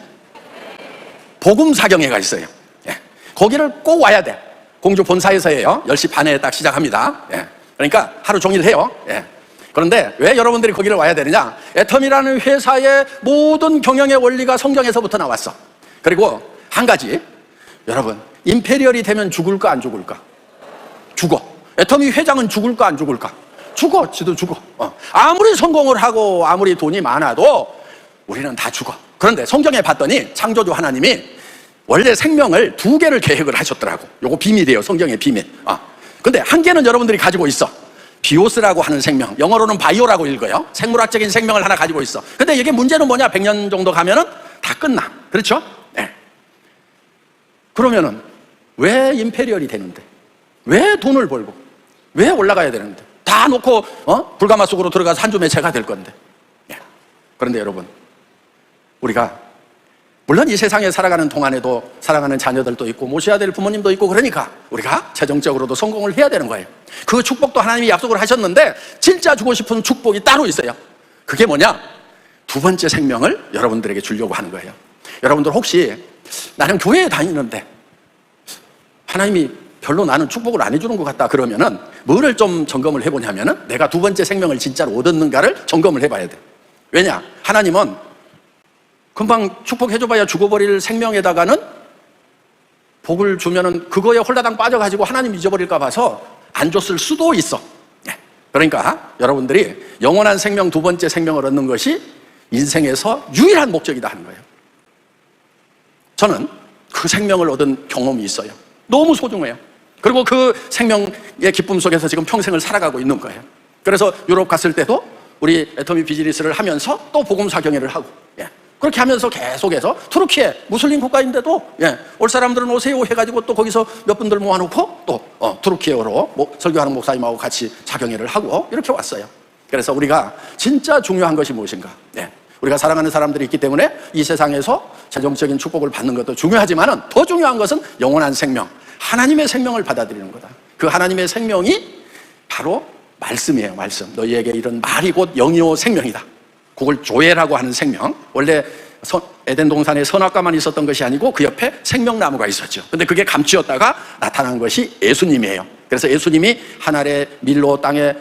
복음 사경회가 있어요. 네. 거기를 꼭 와야 돼. 공주 본사에서예요. 10시 반에 딱 시작합니다. 네. 그러니까 하루 종일 해요. 네. 그런데 왜 여러분들이 거기를 와야 되느냐? 애텀이라는 회사의 모든 경영의 원리가 성경에서부터 나왔어. 그리고 한 가지, 여러분, 임페리얼이 되면 죽을까 안 죽을까? 죽어. 애터미 회장은 죽을까 안 죽을까? 죽어. 지도 죽어. 아무리 성공을 하고 아무리 돈이 많아도 우리는 다 죽어. 그런데 성경에 봤더니 창조주 하나님이 원래 생명을 2개를 계획을 하셨더라고. 요거 비밀이에요. 성경의 비밀. 근데 한 개는 여러분들이 가지고 있어. 비오스라고 하는 생명, 영어로는 바이오라고 읽어요. 생물학적인 생명을 하나 가지고 있어. 근데 이게 문제는 뭐냐? 100년 정도 가면은 다 끝나. 그렇죠? 네. 그러면은 왜 임페리얼이 되는데? 왜 돈을 벌고? 왜 올라가야 되는데? 다 놓고 불가마 속으로 들어가서 한 주 매체가 될 건데. 네. 그런데 여러분, 우리가 물론 이 세상에 살아가는 동안에도 사랑하는 자녀들도 있고 모셔야 될 부모님도 있고, 그러니까 우리가 재정적으로도 성공을 해야 되는 거예요. 그 축복도 하나님이 약속을 하셨는데 진짜 주고 싶은 축복이 따로 있어요. 그게 뭐냐? 2번째 생명을 여러분들에게 주려고 하는 거예요. 여러분들 혹시 나는 교회에 다니는데 하나님이 별로 나는 축복을 안 해주는 것 같다 그러면은 뭐를 좀 점검을 해보냐면은 내가 2번째 생명을 진짜로 얻었는가를 점검을 해봐야 돼. 왜냐? 하나님은 금방 축복해줘봐야 죽어버릴 생명에다가는 복을 주면은 그거에 홀라당 빠져가지고 하나님 잊어버릴까 봐서 안 줬을 수도 있어. 그러니까 여러분들이 영원한 생명, 2번째 생명을 얻는 것이 인생에서 유일한 목적이다 하는 거예요. 저는 그 생명을 얻은 경험이 있어요. 너무 소중해요. 그리고 그 생명의 기쁨 속에서 지금 평생을 살아가고 있는 거예요. 그래서 유럽 갔을 때도 우리 애터미 비즈니스를 하면서 또 복음 사경회를 하고, 그렇게 하면서 계속해서 투르키에 무슬림 국가인데도 올 사람들은 오세요 해가지고 또 거기서 몇 분들 모아놓고 또 투르키어로 설교하는 목사님하고 같이 자경회를 하고 이렇게 왔어요. 그래서 우리가 진짜 중요한 것이 무엇인가? 우리가 사랑하는 사람들이 있기 때문에 이 세상에서 재정적인 축복을 받는 것도 중요하지만 더 중요한 것은 영원한 생명, 하나님의 생명을 받아들이는 거다. 그 하나님의 생명이 바로 말씀이에요. 말씀. 너희에게 이런 말이 곧 영이요 생명이다. 그걸 조회라고 하는 생명. 원래 에덴 동산에 선악과만 있었던 것이 아니고 그 옆에 생명나무가 있었죠. 근데 그게 감추었다가 나타난 것이 예수님이에요. 그래서 예수님이 한 알의 밀로 땅에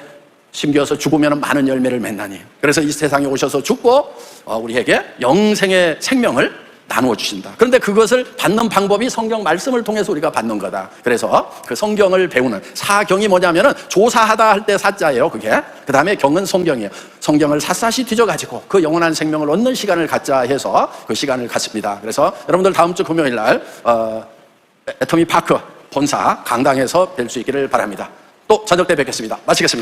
심겨서 죽으면 많은 열매를 맺나니. 그래서 이 세상에 오셔서 죽고 우리에게 영생의 생명을 나누어 주신다. 그런데 그것을 받는 방법이 성경 말씀을 통해서 우리가 받는 거다. 그래서 그 성경을 배우는 사경이 뭐냐면은 조사하다 할 때 사자예요. 그게. 그 다음에 경은 성경이에요. 성경을 샅샅이 뒤져가지고 그 영원한 생명을 얻는 시간을 갖자 해서 그 시간을 갖습니다. 그래서 여러분들 다음 주 금요일 날 애터미 파크 본사 강당에서 뵐 수 있기를 바랍니다. 또 저녁 때 뵙겠습니다. 마치겠습니다.